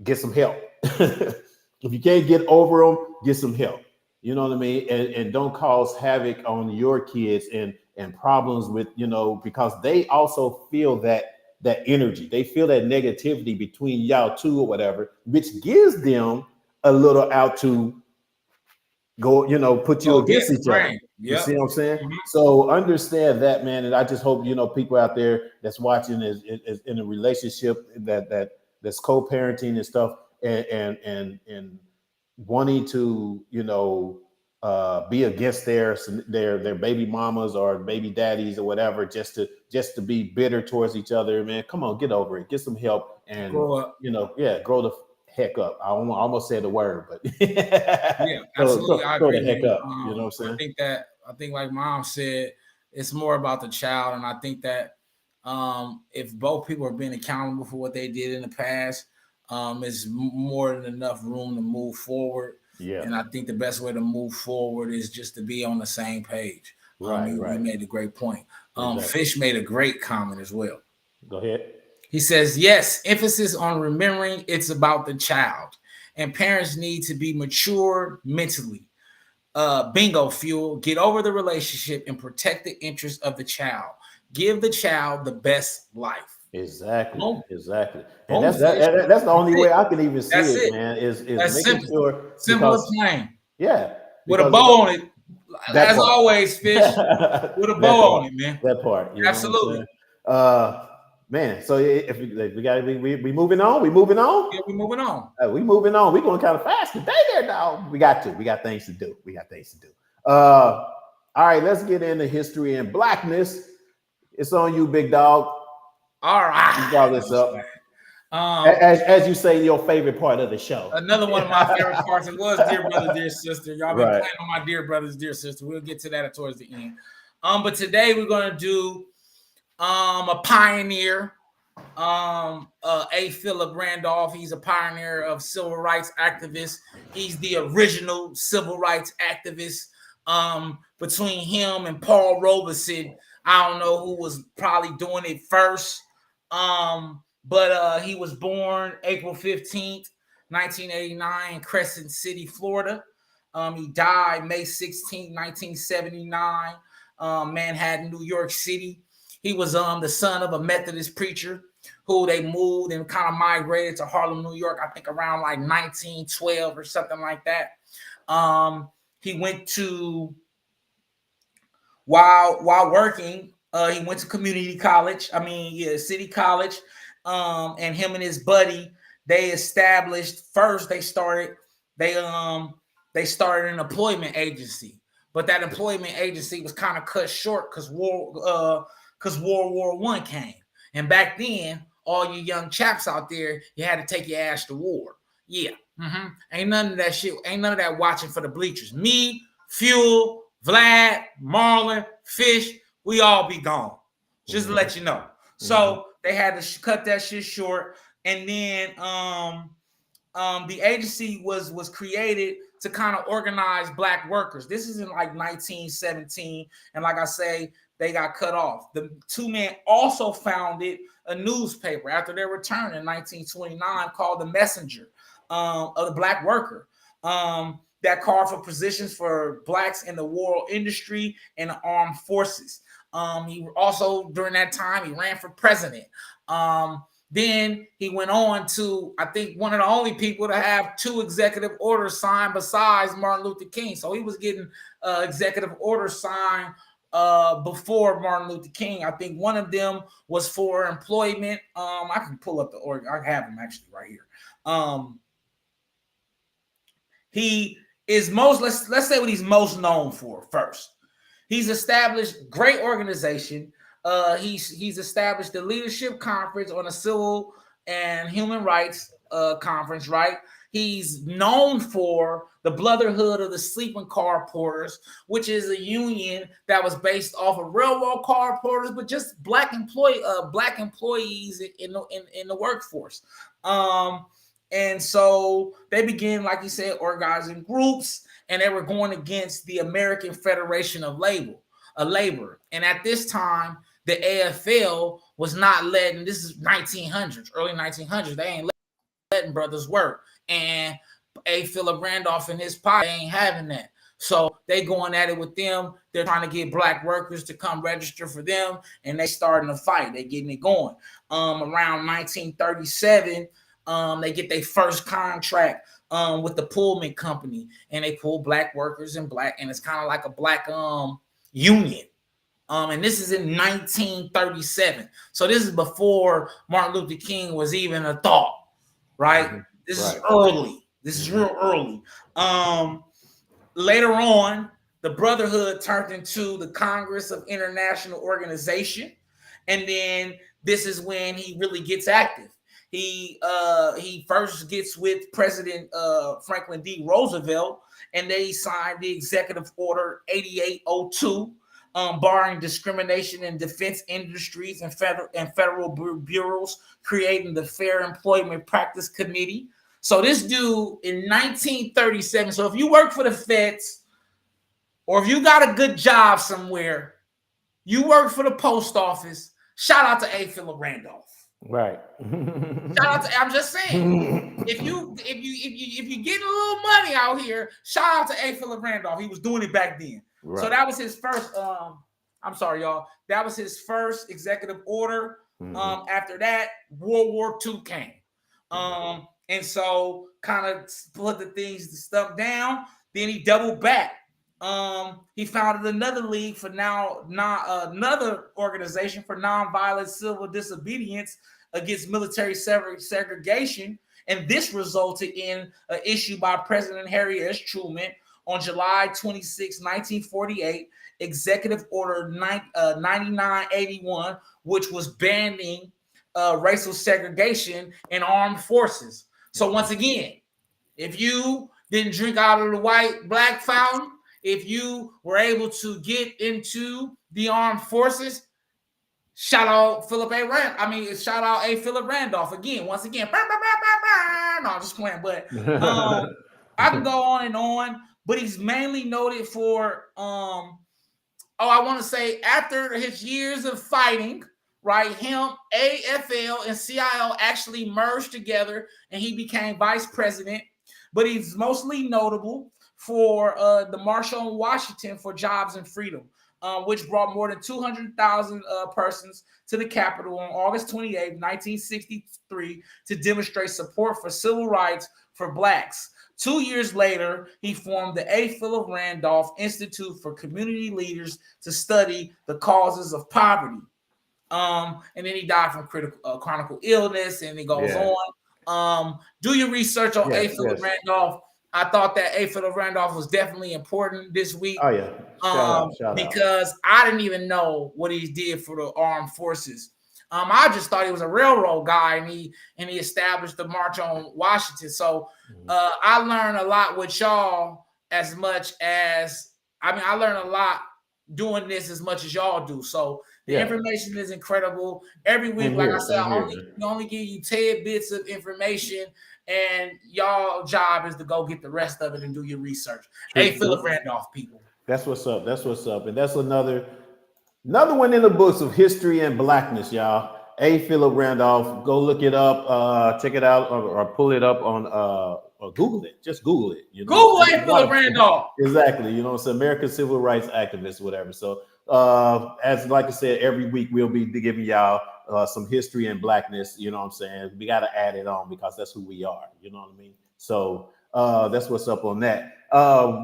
get some help. If you can't get over them, get some help. You know what I mean? And don't cause havoc on your kids and problems with, because they also feel that energy. They feel that negativity between y'all two or whatever, which gives them a little out to go, put you against each other. Yep. You see what I'm saying? Mm-hmm. So understand that, man. And I just hope, people out there that's watching is in a relationship that's co-parenting and stuff and wanting to, be against their baby mamas or baby daddies or whatever, just to be bitter towards each other, man. Come on, get over it, get some help, and grow up. Grow the heck up. I almost said the word, but yeah, absolutely. I agree. Grow the heck up. You know what I'm saying? I think like Mom said, it's more about the child, and I think that if both people are being accountable for what they did in the past, it's more than enough room to move forward. Yeah. And I think the best way to move forward is just to be on the same page. Right. You made a great point. Exactly. Fish made a great comment as well. Go ahead. He says, yes, emphasis on remembering it's about the child, and parents need to be mature mentally. Bingo fuel, get over the relationship and protect the interest of the child. Give the child the best life. Exactly. And that's the only way I can even see it, man, is making sure. Simple and plain. Yeah. With a bow on it. As always, Fish, with a bow on it, man. That part. Absolutely. Man, so if we got to be moving on, we moving on. Yeah, we moving on. We moving on. We going kind of fast today, there, dog. We got things to do. All right, let's get into history and blackness. It's on you, big dog. All right. You brought this up. As you say, your favorite part of the show. Another one of my favorite parts. It was Dear Brother, Dear Sister. Y'all been playing on my Dear Brothers, Dear Sister. We'll get to that towards the end. But today we're gonna do a pioneer, A. Philip Randolph. He's a pioneer of civil rights activist. He's the original civil rights activist. Between him and Paul Robeson, I don't know who was probably doing it first. But he was born April 15th, 1989 in Crescent City, Florida. He died May 16th, 1979, Manhattan, New York City. He was the son of a Methodist preacher who they moved and kind of migrated to Harlem, New York, I think around like 1912 or something like that. He went to, while working, he went to community college. City college. And him and his buddy, they established first. They started an employment agency, but that employment agency was kind of cut short because World War I came. And back then, all you young chaps out there, you had to take your ass to war. Yeah, ain't none of that shit. Ain't none of that watching for the bleachers. Me, Fuel, Vlad, Marlon, Fish, we all be gone. Just to let you know. So they had to cut that shit short, and then the agency was created to kind of organize Black workers. This is in like 1917, and like I say, they got cut off. The two men also founded a newspaper after their return in 1929 called The Messenger of the Black Worker. That called for positions for Blacks in the war industry and the armed forces. He also, during that time, he ran for president. Then he went on to, I think, one of the only people to have 2 executive orders signed besides Martin Luther King. So he was getting executive orders signed before Martin Luther King. I think one of them was for employment. I can pull up the order. I have them actually right here. He is let's say what he's most known for first. He's established great organization. He's established the Leadership Conference on the Civil and Human Rights Conference, right? He's known for the Brotherhood of the Sleeping Car Porters, which is a union that was based off of railroad car porters, but just black employees in the workforce. And so they began, like you said, organizing groups, and they were going against the American Federation of Labor. And at this time, the AFL was not letting, this is 1900s, early 1900s, they ain't letting brothers work. And A. Philip Randolph and his party ain't having that. So they going at it with them. They're trying to get Black workers to come register for them, and they starting a fight. They getting it going. Around 1937, they get their first contract with the Pullman Company, and they pull Black workers and it's kind of like a Black union. And this is in 1937. So this is before Martin Luther King was even a thought, right? This is early. This is real early. Later on, the Brotherhood turned into the Congress of International Organization. And then this is when he really gets active. He first gets with President Franklin D. Roosevelt, and they signed the Executive Order 8802, barring discrimination in defense industries and federal bureaus, creating the Fair Employment Practice Committee. So this dude in 1937, so if you work for the feds, or if you got a good job somewhere, you work for the post office, shout out to A. Philip Randolph. Right. Shout out to, I'm just saying, if you getting a little money out here, shout out to A. Philip Randolph. He was doing it back then. Right. So that was his first, I'm sorry, y'all. That was his first executive order. After that, World War II came. And so kind of put the stuff down. Then he doubled back He founded another league for another organization for nonviolent civil disobedience against military segregation, and this resulted in an issue by President Harry S. Truman on July 26, 1948, Executive Order 9981, which was banning racial segregation in armed forces. So once again, if you didn't drink out of the white-black fountain, if you were able to get into the armed forces, shout out Philip Randolph again. Once again, no, I'm just playing, but I can go on and on. But he's mainly noted for I want to say after his years of fighting, right? Him, AFL, and CIO actually merged together, and he became vice president. But he's mostly notable for the March on Washington for Jobs and Freedom, which brought more than 200,000 persons to the Capitol on August 28, 1963, to demonstrate support for civil rights for Blacks. 2 years later, he formed the A. Philip Randolph Institute for Community Leaders to study the causes of poverty. And then he died from chronic illness, and it goes on. Do your research on A. Philip Randolph. I thought that A. Philip Randolph was definitely important this week. Oh yeah, shout because I didn't even know what he did for the armed forces. I just thought he was a railroad guy, and he established the March on Washington. So I learned a lot with y'all as much as I learned a lot doing this as much as y'all do. So the information is incredible. Every week, like I said, I only give you tidbits of information, and y'all job is to go get the rest of it and do your research. Hey, Philip Randolph, people. That's what's up. That's what's up. And that's another one in the books of history and blackness, y'all. A. Philip Randolph. Go look it up, check it out, or pull it up on or Google it. Just Google it. You know, Google A. Philip Randolph. Exactly. You know, it's American civil rights activist, whatever. So as like I said, every week we'll be giving y'all some history and blackness. You know what I'm saying? We got to add it on because that's who we are. You know what I mean? So that's what's up on that.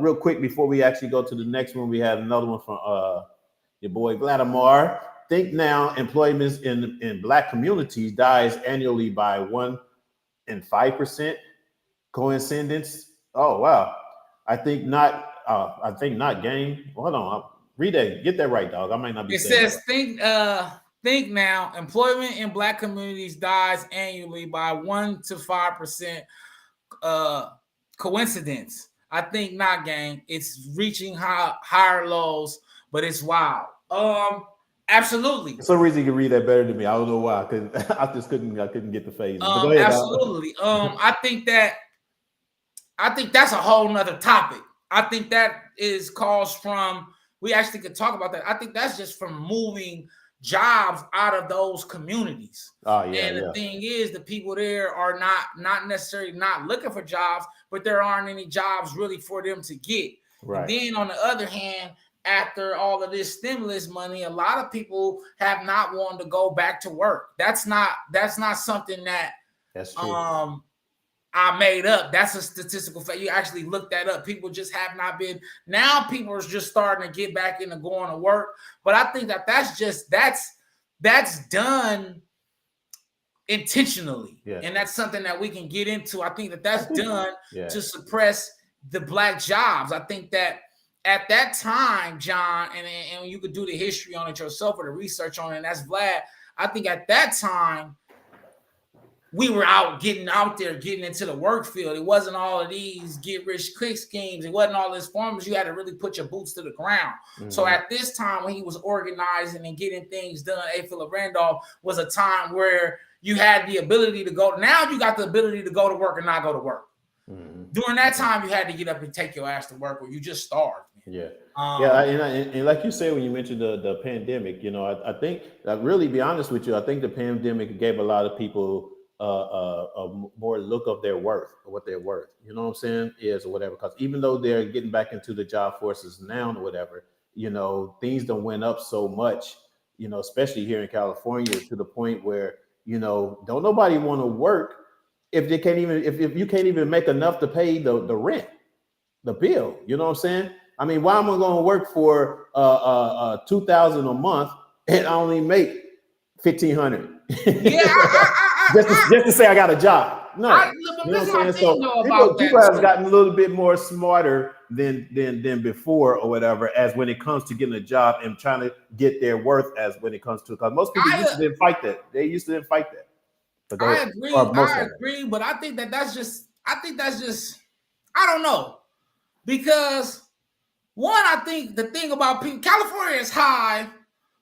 Real quick before we actually go to the next one, we have another one from your boy Vladimir. Think now, employment in Black communities dies annually by 1 in 5%. Coincidence? Oh wow! I think not. Gang. Hold on. Read that. Get that right, dog. I might not be. It says think now. Employment in Black communities dies annually by 1 to 5%. Coincidence? I think not, gang. It's reaching higher lows, but it's wild. Absolutely. For some reason you can read that better than me. I don't know why, because I couldn't get the phase. Go ahead, absolutely. I think that's a whole nother topic. I think that is caused from, we actually could talk about that. I think that's just from moving jobs out of those communities. And the thing is, the people there are not necessarily not looking for jobs, but there aren't any jobs really for them to get. Right. And then on the other hand, after all of this stimulus money, a lot of people have not wanted to go back to work. That's not something that's true. I made up. That's a statistical fact. You actually look that up. People just have not been. Now people are just starting to get back into going to work. But I think that's done intentionally, and that's something that we can get into. I think that's done to suppress the Black jobs. I think that at that time, John, and you could do the history on it yourself or the research on it, and that's Vlad. I think at that time, we were getting out there, getting into the work field. It wasn't all of these get rich quick schemes. It wasn't all this farmers. You had to really put your boots to the ground. Mm-hmm. So at this time when he was organizing and getting things done, A. Philip Randolph was a time where you had the ability to go. Now you got the ability to go to work and not go to work. Mm-hmm. During that time, you had to get up and take your ass to work or you just starved. Man. And like you say, when you mentioned the pandemic, you know, I think, really be honest with you, I think the pandemic gave a lot of people a more look of their worth, or what they're worth, you know what I'm saying, is or whatever. Because even though they're getting back into the job forces now or whatever, you know, things don't went up so much, you know, especially here in California, to the point where, you know, don't nobody want to work if they can't even, if you can't even make enough to pay the rent, the bill, you know what I'm saying? I mean, why am I going to work for $2,000 a month and I only make $1,500? Yeah, just to say I got a job. No, you know what I'm saying? So people have gotten a little bit more smarter than before or whatever, as when it comes to getting a job and trying to get their worth as when it comes to, because most people didn't fight that. They used to didn't fight that. But I agree, but I think that's just I don't know, because one, I think the thing about people, California is high,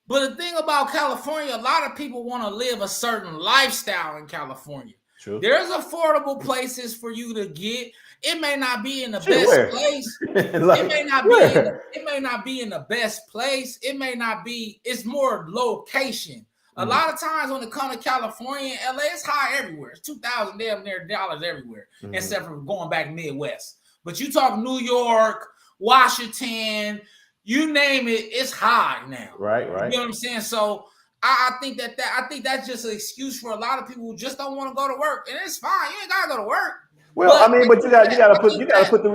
but the thing about California, a lot of people want to live a certain lifestyle in California. True. There's affordable places for you to get. It may not be in the best place. It may not be in the best place. It may not be. It's more location. A lot of times when it comes to California and LA, it's high everywhere. It's $2,000 damn near dollars everywhere, except for going back Midwest. But you talk New York, Washington, you name it, it's high now. Right. You know what I'm saying? So I think that's just an excuse for a lot of people who just don't want to go to work, and it's fine. You ain't gotta go to work. Well, I mean, but you gotta put the respect on.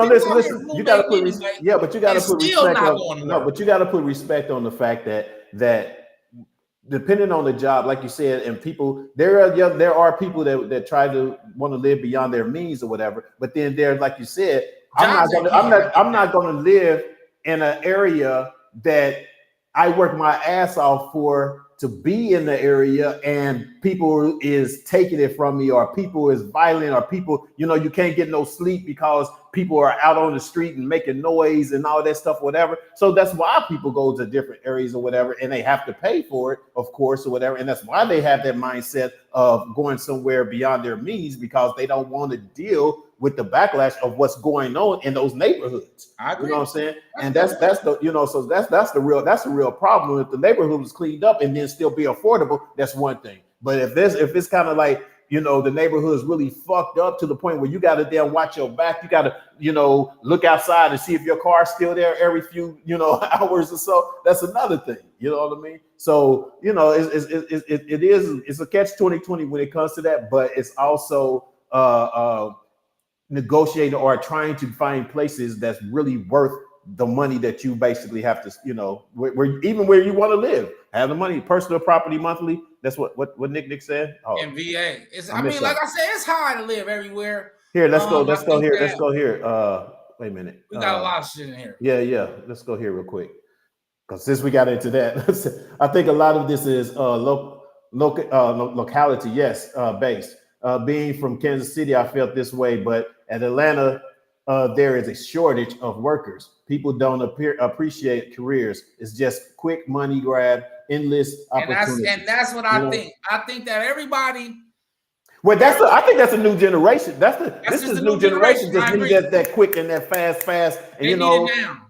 Listen. You gotta put respect. Yeah, but you gotta put respect on. No, but you gotta put respect on the fact that depending on the job, like you said, and people, there are people that try to want to live beyond their means or whatever. But then there, like you said, I'm not going to live in an area that I work my ass off to be in the area, and people is taking it from me, or people is violent, or people, you can't get no sleep because people are out on the street and making noise and all that stuff, whatever. So that's why people go to different areas or whatever, and they have to pay for it, of course, or whatever. And that's why they have that mindset of going somewhere beyond their means, because they don't want to deal with the backlash of what's going on in those neighborhoods. I agree. You know what I'm saying? And that's the real problem. If the neighborhood was cleaned up and then still be affordable, that's one thing. But if it's kind of like, the neighborhood is really fucked up to the point where you got to damn watch your back. You got to, look outside and see if your car's still there every few, hours or so. That's another thing. You know what I mean? So, it's a catch-22 when it comes to that, but it's also negotiating or trying to find places that's really worth the money that you basically have to, where you want to live, have the money, personal property monthly. That's what Nick said. Oh, in VA. Like I said, it's hard to live everywhere. Here, let's go here. Wait a minute. We got a lot of shit in here. Yeah. Let's go here real quick. Because since we got into that, I think a lot of this is locality, yes, based. Being from Kansas City, I felt this way, but at Atlanta, there is a shortage of workers. People don't appreciate careers. It's just quick money grab, endless opportunities. And that's what I think. I think that everybody. Well, I think that's a new generation. This is new generation just need that quick and that fast, and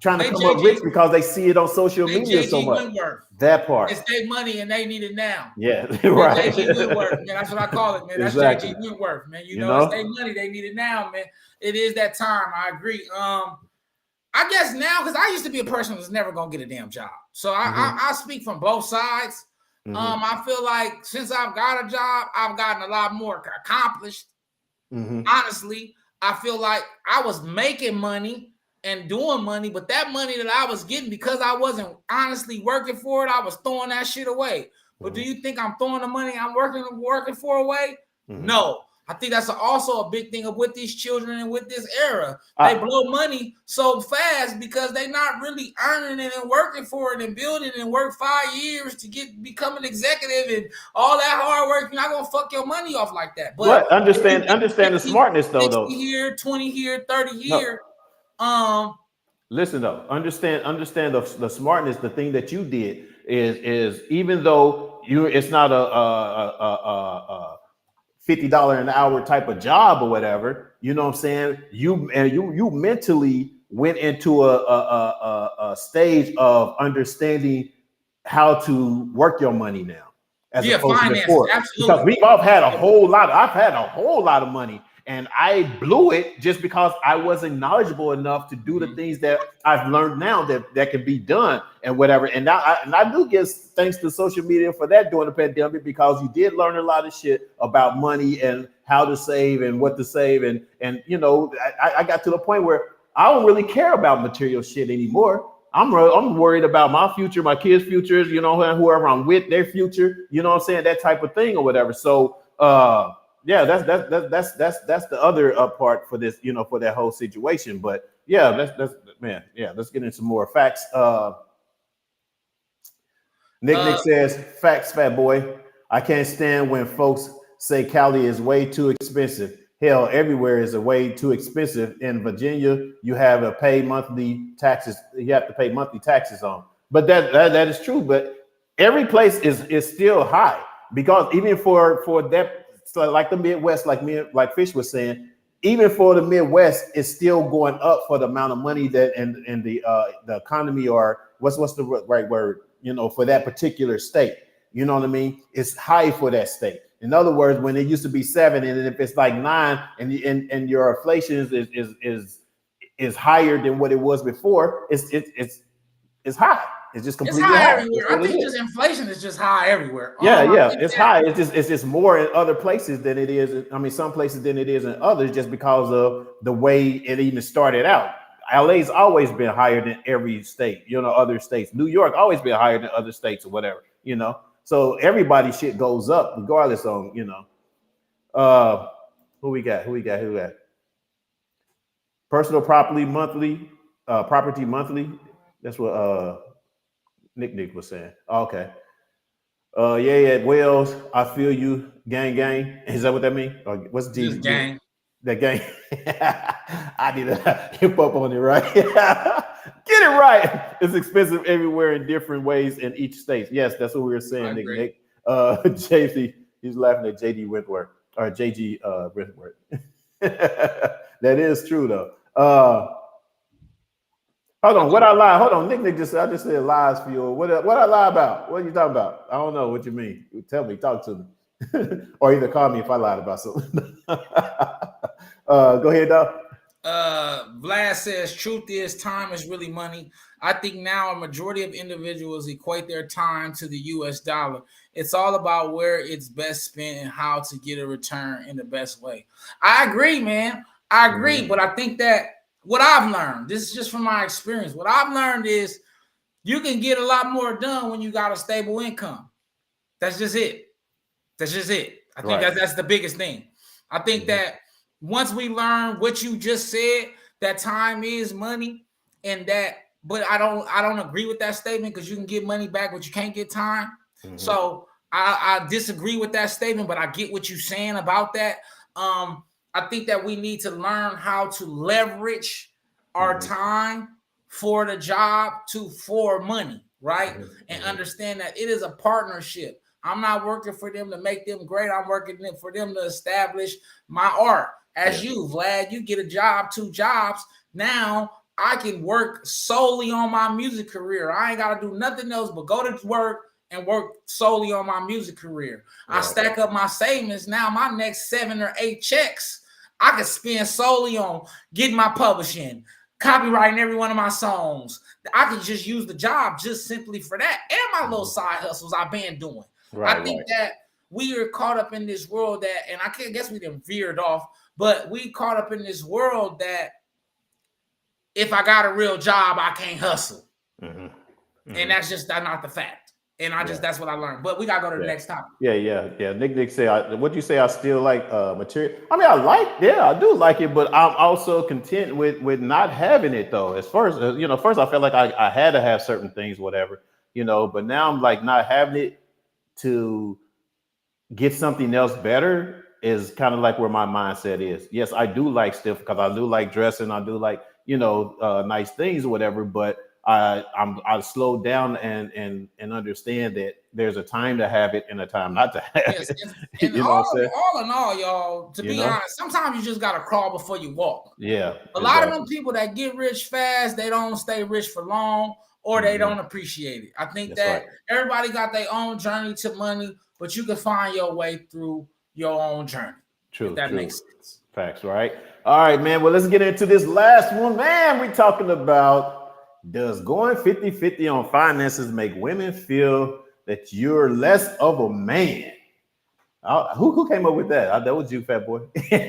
trying to come up rich because they see it on social media so much. Wentworth. That part. It's their money and they need it now. Yeah, right. JG Wentworth, man. That's what I call it, man. That's exactly. JG Wentworth, man. It's their money, they need it now, man. It is that time. I agree. I guess now, because I used to be a person who's never gonna get a damn job. So I speak from both sides. I feel like since I've got a job, I've gotten a lot more accomplished. Honestly, I feel like I was making money and doing money, but that money that I was getting, because I wasn't honestly working for it, I was throwing that shit away. But do you think I'm throwing the money I'm working for away? No. I think that's also a big thing with these children and with this era. They blow money so fast because they're not really earning it and working for it and building it and work 5 years to become an executive and all that hard work. You're not gonna fuck your money off like that. But understand the smartness though. 60 here, 20 here, 30 here. No. Listen though, understand the smartness. The thing that you did is even though it's not a $50 an hour type of job or whatever, you know what I'm saying? You mentally went into a stage of understanding how to work your money now, as opposed to before. Absolutely. Because I've had a whole lot of money, and I blew it just because I wasn't knowledgeable enough to do the things that I've learned now that can be done and whatever. And now I do give thanks to social media for that during the pandemic, because you did learn a lot of shit about money and how to save and what to save. And I got to the point where I don't really care about material shit anymore. I'm worried about my future, my kids' futures, you know, whoever I'm with, their future, you know what I'm saying, that type of thing or whatever. So yeah, that's the other part for this, you know, for that whole situation. But yeah, that's man, yeah, let's get into more facts. Nick says, facts, fat boy. I can't stand when folks say Cali is way too expensive. Hell, everywhere is a way too expensive. In Virginia, you have to pay monthly taxes. You have to pay monthly taxes on. But that is true. But every place is still high because even for that, so like the Midwest, like Fish was saying, even for the Midwest, it's still going up for the amount of money that and the economy, or what's the right word, you know, for that particular state. You know what I mean? It's high for that state. In other words, when it used to be 7, and if it's like 9, and your inflation is higher than what it was before, it's high. It's just completely high everywhere. I think just inflation is just high everywhere. Yeah, it's high. It's just more in other places than it is. I mean, some places than it is in others, just because of the way it even started out. LA's always been higher than every state, you know, other states. New York always been higher than other states or whatever, you know. So everybody's shit goes up regardless on, you know. Who we got? Personal property monthly. That's what Nick was saying. Okay. Yeah, Wells, I feel you. Gang. Is that what that means? Or what's Just gang? That gang. I need to hip up on it, right? Get it right. It's expensive everywhere in different ways in each state. Yes, that's what we were saying, Nick. JC, he's laughing at JD Wentworth or JG Wentworth. That is true though. Hold on, what I lie? Hold on, Nick I just said lies for you. What I lie about? What are you talking about? I don't know what you mean. Tell me, talk to me. Or either call me if I lied about something. Go ahead, dog. Vlad says, truth is time is really money. I think now a majority of individuals equate their time to the US dollar. It's all about where it's best spent and how to get a return in the best way. I agree, man. I agree. But I think that what I've learned, this is just from my experience, what I've learned is you can get a lot more done when you got a stable income. That's just it. I think that's the biggest thing. I think that once we learn what you just said, that time is money, and that, but I don't agree with that statement, because you can get money back, but you can't get time. So I disagree with that statement, but I get what you're saying about that. I think that we need to learn how to leverage our time for the job for money, right? And understand that it is a partnership. I'm not working for them to make them great. I'm working for them to establish my art. As you, Vlad, you get a job, 2 jobs. Now I can work solely on my music career. I ain't got to do nothing else but go to work and work solely on my music career. I stack up my savings. Now my next 7 or 8 checks, I can spend solely on getting my publishing, copywriting every one of my songs. I can just use the job just simply for that, and my little side hustles I've been doing. I think that we are caught up in this world that, and I guess we done veered off, but we caught up in this world that if I got a real job, I can't hustle. And that's just not the fact. And that's what I learned. But we got to go to the next topic. Yeah. Nick say, what you say, I still like material. I mean, I do like it, but I'm also content with not having it though. As far as, first I felt like I had to have certain things, whatever, but now I'm like not having it to get something else better is kind of like where my mindset is. Yes, I do like stuff because I do like dressing. I do like, nice things or whatever, but I slow down and understand that there's a time to have it and a time not to have it. And all in all, y'all, to be honest, sometimes you just gotta crawl before you walk. Yeah. A lot of them people that get rich fast, they don't stay rich for long, or they don't appreciate it. I think everybody got their own journey to money, but you can find your way through your own journey. True. If that makes sense. Facts, right? All right, man. Well, let's get into this last one, man. We're talking about, does going 50-50 on finances make women feel that you're less of a man? Who came up with that? That was you, fat boy. No, you did.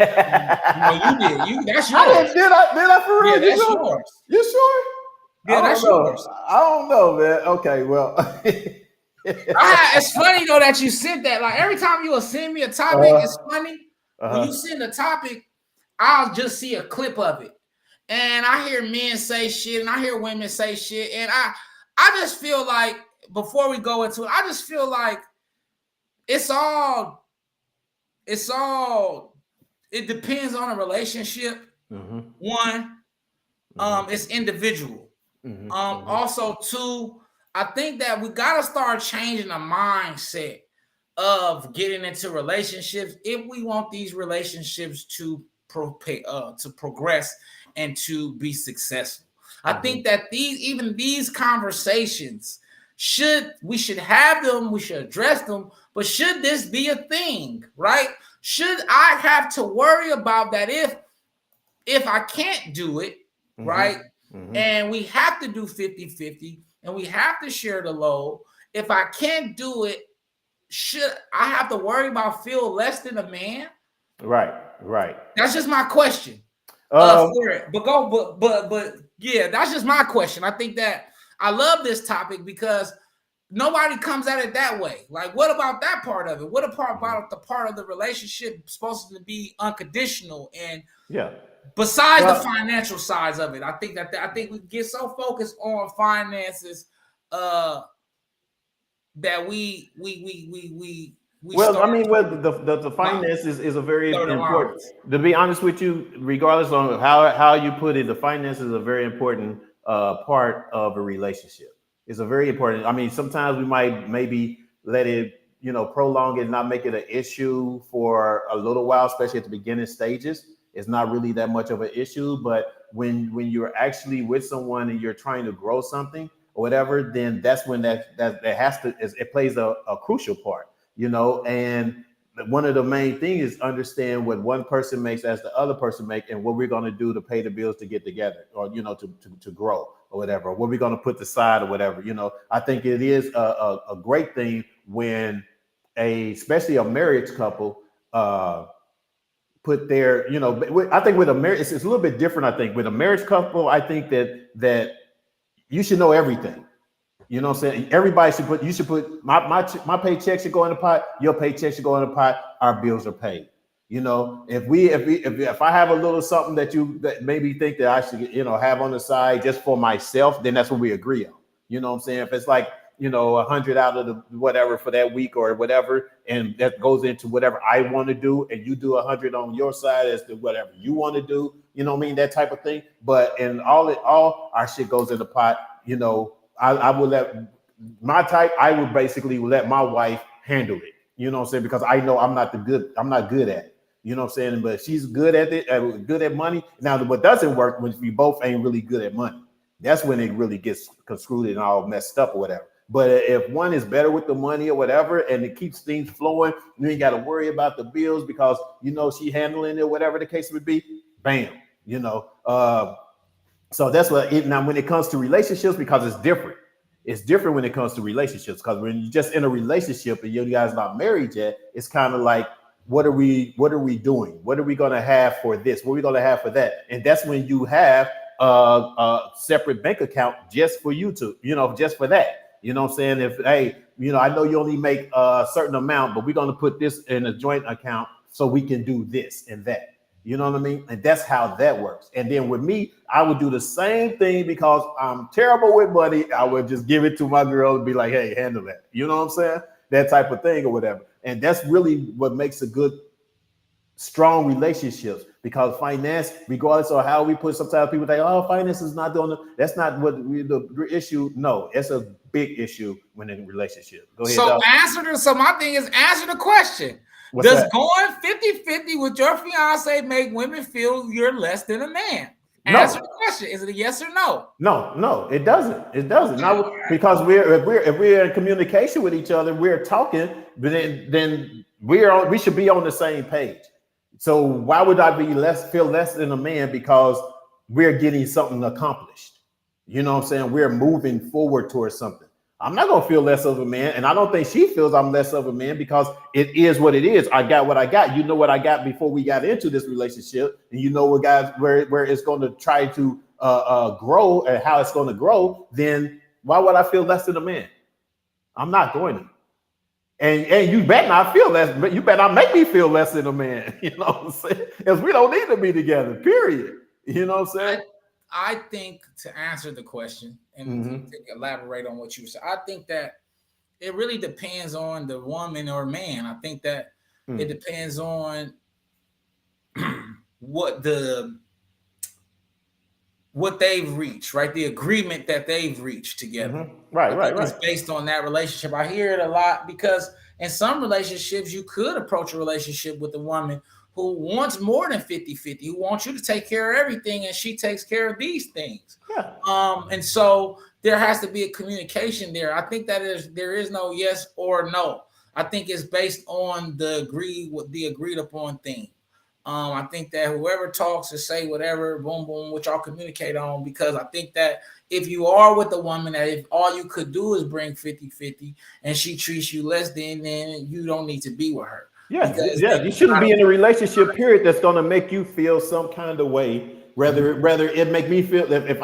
That's Did yours. I for real? Yeah, that's yours. You sure? Yeah, that's yours. I don't know, man. Okay, well. It's funny though that you sent that. Like every time you will send me a topic, it's funny. When you send a topic, I'll just see a clip of it. And I hear men say shit and I hear women say shit. And I just feel like, before we go into it, I just feel like it depends on a relationship. One, it's individual. Also, two, I think that we gotta start changing the mindset of getting into relationships if we want these relationships to progress and to be successful. I think that these conversations we should have them, we should address them, but should this be a thing, right? Should I have to worry about that if I can't do it, right? And we have to do 50-50 and we have to share the load. If I can't do it, should I have to worry about feel less than a man? Right. That's just my question. For it. But yeah, that's just my question. I think that I love this topic because nobody comes at it that way. Like, what about that part of it? What about the part of the relationship supposed to be unconditional and besides the financial sides of it? I think we get so focused on finances that we the finances is a very important. To be honest with you, regardless on how you put it, the finances is a very important part of a relationship. It's a very important. I mean, sometimes we might maybe let it, prolong it and not make it an issue for a little while, especially at the beginning stages. It's not really that much of an issue, but when you're actually with someone and you're trying to grow something or whatever, then that's when that has to, it plays a crucial part, and one of the main things is understand what one person makes as the other person make and what we're going to do to pay the bills to get together or, to grow or whatever, what we're going to put aside or whatever. I think it is a great thing when especially a marriage couple, put their, I think with a marriage, it's a little bit different. I think with a marriage couple, I think that you should know everything. You know what I'm saying? Everybody should put my paycheck should go in the pot. Your paycheck should go in the pot. Our bills are paid. If I have a little something that maybe think that I should, have on the side just for myself, then that's what we agree on. You know what I'm saying? If it's like, 100 out of the whatever for that week or whatever, and that goes into whatever I want to do, and you do 100 on your side as to whatever you want to do, that type of thing. But in all our shit goes in the pot. I would let I would basically let my wife handle it. You know what I'm saying? Because I know I'm not good at it. You know what I'm saying? But she's good at it, good at money. Now, what doesn't work when we both ain't really good at money. That's when it really gets construed and all messed up or whatever. But if one is better with the money or whatever, and it keeps things flowing, you ain't got to worry about the bills because she handling it, whatever the case would be. Bam, So that's what now when it comes to relationships, because it's different. It's different when it comes to relationships because when you're just in a relationship and you guys not married yet, it's kind of like, what are we doing? What are we going to have for this? What are we going to have for that? And that's when you have a separate bank account just for you to, just for that. You know what I'm saying? If, hey, I know you only make a certain amount, but we're going to put this in a joint account so we can do this and that. You know what I mean? And that's how that works. And then with me, I would do the same thing because I'm terrible with money. I would just give it to my girl and be like, hey, handle that. You know what I'm saying? That type of thing or whatever. And that's really what makes a good, strong relationships, because finance, regardless of how we put, sometimes people think, oh, finance is not that's not what the issue. No, it's a big issue when in a relationship. Go ahead. So my thing is answer the question. Does going 50-50 with your fiance make women feel you're less than a man? No. Answer the question. Is it a yes or no? No, it doesn't. It doesn't. Now, because if we're in communication with each other, we're talking, then we should be on the same page. So why would I feel less than a man because we're getting something accomplished? You know what I'm saying? We're moving forward towards something. I'm not gonna feel less of a man, and I don't think she feels I'm less of a man because it is what it is. I got what I got. You know what I got before we got into this relationship, and you know what, guys, where it's going to try to grow and how it's going to grow. Then why would I feel less than a man? I'm not going to. And you better not feel less, but you better not make me feel less than a man. You know what I'm saying? Because we don't need to be together. Period. You know what I'm saying? I think to answer the question and to elaborate on what you said, I think that it really depends on the woman or man. I think that it depends on what they've reached, right? The agreement that they've reached together. Right. It's based on that relationship. I hear it a lot because in some relationships, you could approach a relationship with a woman who wants more than 50-50, who wants you to take care of everything and she takes care of these things. Yeah. And so there has to be a communication there. I think that there is no yes or no. I think it's based on the agreed upon thing. I think that whoever talks or say whatever, boom, boom, what y'all communicate on, because I think that if you are with a woman that if all you could do is bring 50-50 and she treats you less then you don't need to be with her. Yeah, you shouldn't be in a relationship, period, that's going to make you feel some kind of way. Rather it make me feel that if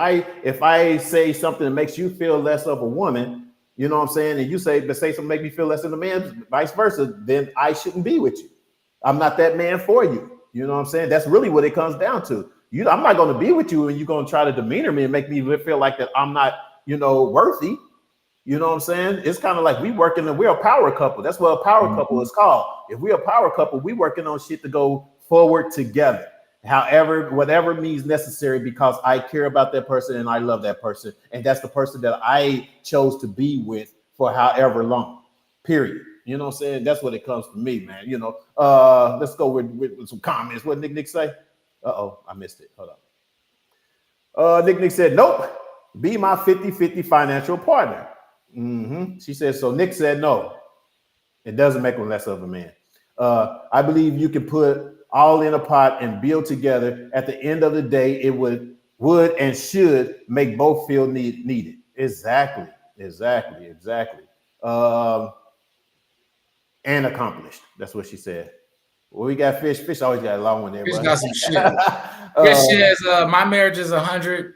I say something that makes you feel less of a woman, you know what I'm saying, and you say something make me feel less than a man, vice versa, then I shouldn't be with you. I'm not that man for you. You know what I'm saying? That's really what it comes down to. I'm not going to be with you and you're going to try to demeanor me and make me feel like that I'm not, worthy. You know what I'm saying? It's kind of like we're a power couple. That's what a power couple is called. If we're a power couple, we working on shit to go forward together. However, whatever means necessary, because I care about that person and I love that person. And that's the person that I chose to be with for however long, period. You know what I'm saying? That's what it comes to me, man. Let's go with some comments. What did Nick say? I missed it. Hold on. Nick said, nope, be my 50-50 financial partner. She said, so Nick said, no, it doesn't make him less of a man. I believe you can put all in a pot and build together. At the end of the day, it would and should make both feel needed. Exactly. And accomplished. That's what she said. Well, we got Fish. Fish always got a long one there. Fish got some shit. Fish says, my marriage is 100.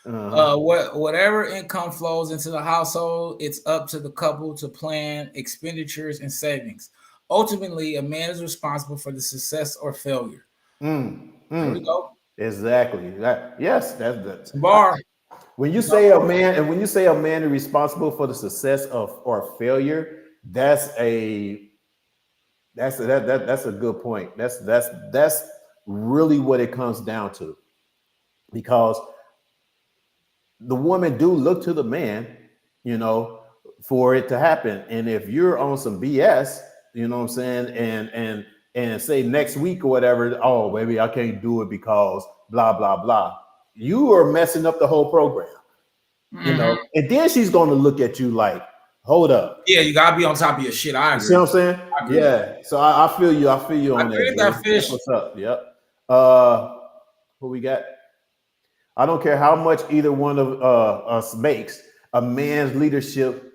Whatever income flows into the household, it's up to the couple to plan expenditures and savings. Ultimately, a man is responsible for the success or failure. There we go. Exactly. That's bar. When you say a man is responsible for the success of or failure, that's a good point. That's really what it comes down to, because the woman do look to the man, for it to happen. And if you're on some BS, you know what I'm saying, and say next week or whatever, oh baby, I can't do it because blah blah blah, you are messing up the whole program. And then she's going to look at you like, hold up. Yeah, you gotta be on top of your shit. I agree. See what I'm saying? Yeah. So I feel you. I feel you on that. Fish. What's up? Yep. Who we got? I don't care how much either one of us makes. A man's leadership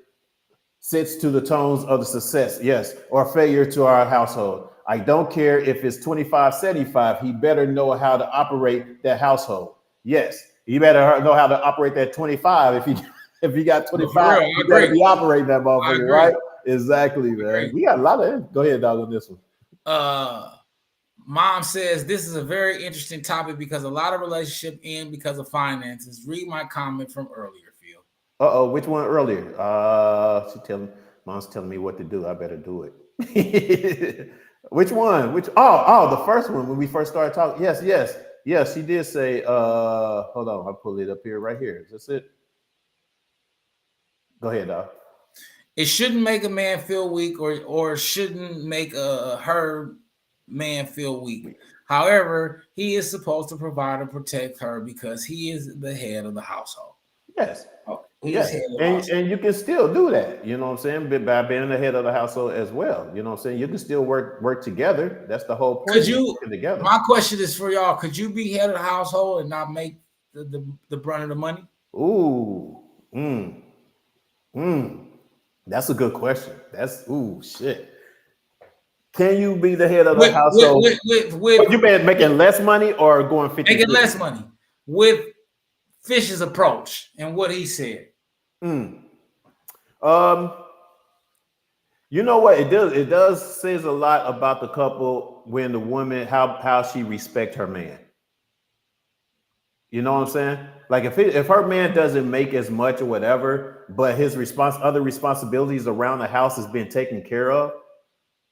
sits to the tones of the success, yes, or failure to our household. I don't care if it's 25-75. He better know how to operate that household. Yes, he better know how to operate that 25. If you got 25, you better be operating that motherfucker, right? Exactly, man. We got a lot of. Go ahead, dog, on this one. Mom says this is a very interesting topic because a lot of relationships end because of finances. Read my comment from earlier, Phil. Which one earlier? Mom's telling me what to do. I better do it. Which one? The first one when we first started talking. Yes. She did say. Hold on, I'll pull it up here. Right here. Is this it? Go ahead, dog. It shouldn't make a man feel weak, or shouldn't make her man feel weak. However, he is supposed to provide and protect her because he is the head of the household. Yes. And you can still do that, you know what I'm saying, by being the head of the household as well. You know what I'm saying? You can still work together. That's the whole point. Could you together. My question is for y'all, could you be head of the household and not make the brunt of the money? Ooh. That's a good question. That's shit. Can you be the head of the household? With you been making less money or going 50? Making less money with Fish's approach and what he said. You know what it does? It does says a lot about the couple when the woman how she respect her man. You know what I'm saying? Like if her man doesn't make as much or whatever, but his other responsibilities around the house is being taken care of.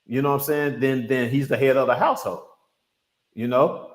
You know what I'm saying? Then he's the head of the household. You know,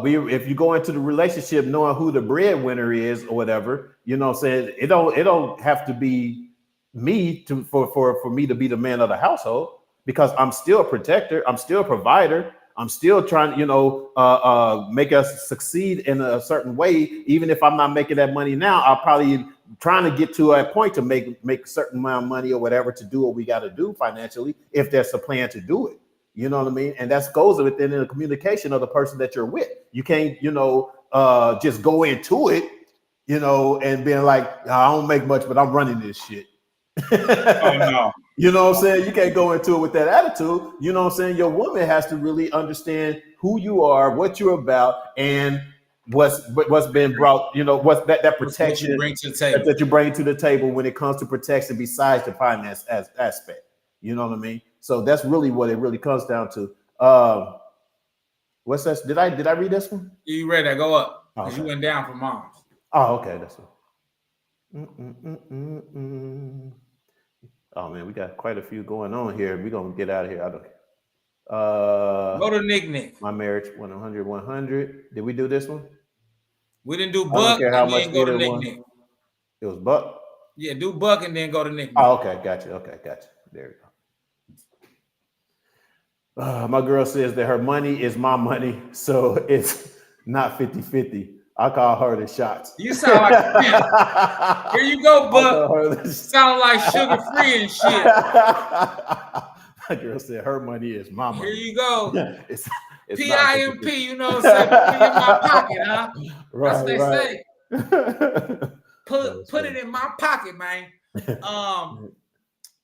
if you go into the relationship knowing who the breadwinner is or whatever, you know what I'm saying? It don't have to be me for me to be the man of the household, because I'm still a protector, I'm still a provider, I'm still trying to, make us succeed in a certain way. Even if I'm not making that money now, I'll probably trying to get to a point to make a certain amount of money or whatever to do what we got to do financially, if there's a plan to do it. You know what I mean? And that goes within the communication of the person that you're with. You can't, just go into it, and being like, I don't make much, but I'm running this shit. Oh no. You know what I'm saying? You can't go into it with that attitude. You know what I'm saying? Your woman has to really understand who you are, what you're about, and what's been brought, what's that protection you bring to the table. that you bring to the table when it comes to protection besides the finance aspect. You know what I mean? So that's really what it really comes down to. What's that? Did I read this one? You read that? Go up. Oh, okay. You went down for moms. Oh, okay. That's it. Oh man, we got quite a few going on here. We're gonna get out of here. I don't care. Go to Nick. My marriage 100. Did we do this one? We didn't do Buck. I don't care how much go to Nick. It was Buck. Yeah, do Buck and then go to Nick. Oh, okay, gotcha. There we go. My girl says that her money is my money, so it's not 50-50. I call her the shots. You sound like a pimp. Here you go, Buck. Sound like sugar free and shit. My girl said her money is my money. Here you go. It's PIMP, you know what I'm saying? Put it in my pocket, huh? Right, that's what they say. Put it in my pocket, man.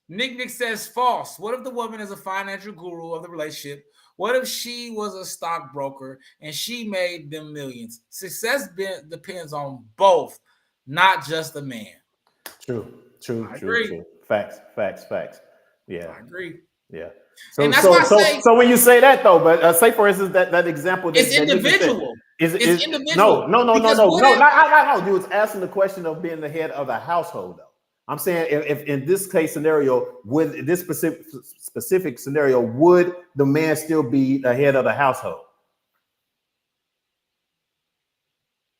Nick says false. What if the woman is a financial guru of the relationship? What if she was a stockbroker and she made them millions? Success depends on both, not just the man. True. Facts. Yeah, I agree. Yeah. So when you say that though, but say for instance that example, it's individual. It's individual. No. You was asking the question of being the head of the household though. I'm saying if in this case scenario, would this specific scenario, would the man still be the head of the household?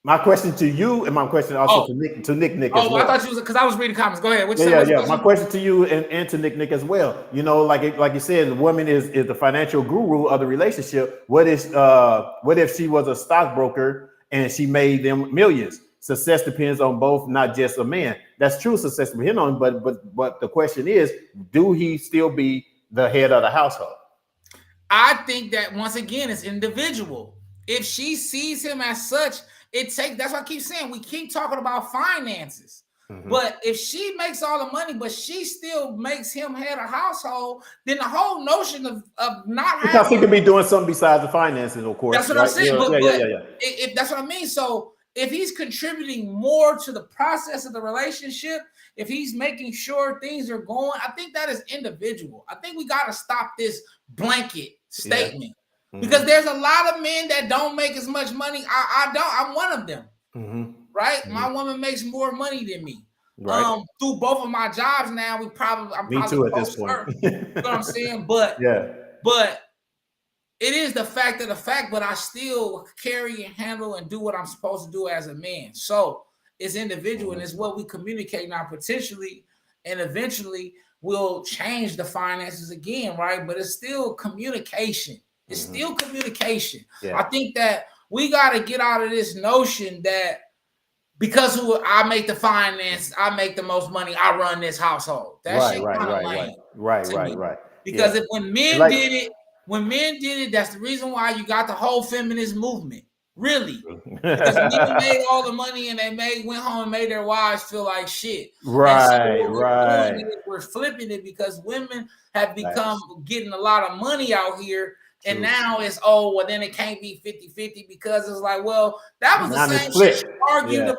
My question to you, and my question also to Nick as well. I thought you was, because I was reading comments. Go ahead. Yeah. My question to you and to Nick as well. Like you said, the woman is the financial guru of the relationship. What if she was a stockbroker and she made them millions? Success depends on both, not just a man. That's true. Success depends on, but the question is, do he still be the head of the household? I think that once again, it's individual. If she sees him as such, that's why I keep saying we keep talking about finances. Mm-hmm. But if she makes all the money, but she still makes him head of household, then the whole notion of not because he could be doing something besides the finances, of course. That's what I'm saying. Yeah. If that's what I mean. So if he's contributing more to the process of the relationship, if he's making sure things are going, I think that is individual. I think we got to stop this blanket statement. Yeah. Mm-hmm. Because there's a lot of men that don't make as much money. I'm one of them. Mm-hmm. Right? Mm-hmm. My woman makes more money than me. Right. Through both of my jobs now, I'm probably too at this point. You know what I'm saying? But it is the fact of the fact, but I still carry and handle and do what I'm supposed to do as a man. So it's individual, and it's what we communicate now potentially, and eventually we'll change the finances again, right? But it's still communication. It's still communication. Yeah. I think that we got to get out of this notion that because I make the finance, I make the most money, I run this household. That shit kind of lame. Right. Because when men did it, that's the reason why you got the whole feminist movement. Really. Because men made all the money and they went home and made their wives feel like shit. Right, so right. We're flipping it because women have become getting a lot of money out here. True. And now it's, then it can't be 50-50 because it's like, well, that was the same shit you argued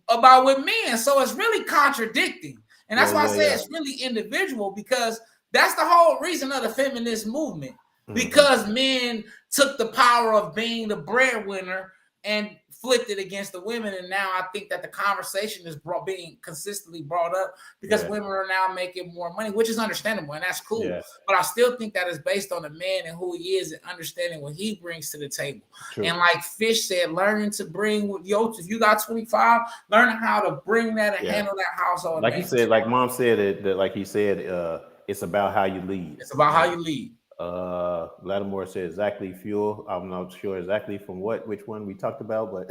about with men. So it's really contradicting. And that's why I say it's really individual, because that's the whole reason of the feminist movement. Because men took the power of being the breadwinner and flipped it against the women. And now I think that the conversation is being consistently brought up because women are now making more money, which is understandable, and that's cool. Yes. But I still think that is based on the man and who he is and understanding what he brings to the table. True. And like Fish said, learning to bring if you got 25, learning how to bring that and handle that household. Like he said, like Mom said, that like he said, it's about how you lead. It's about how you lead. Lattimore said exactly fuel. I'm not sure exactly from which one we talked about, but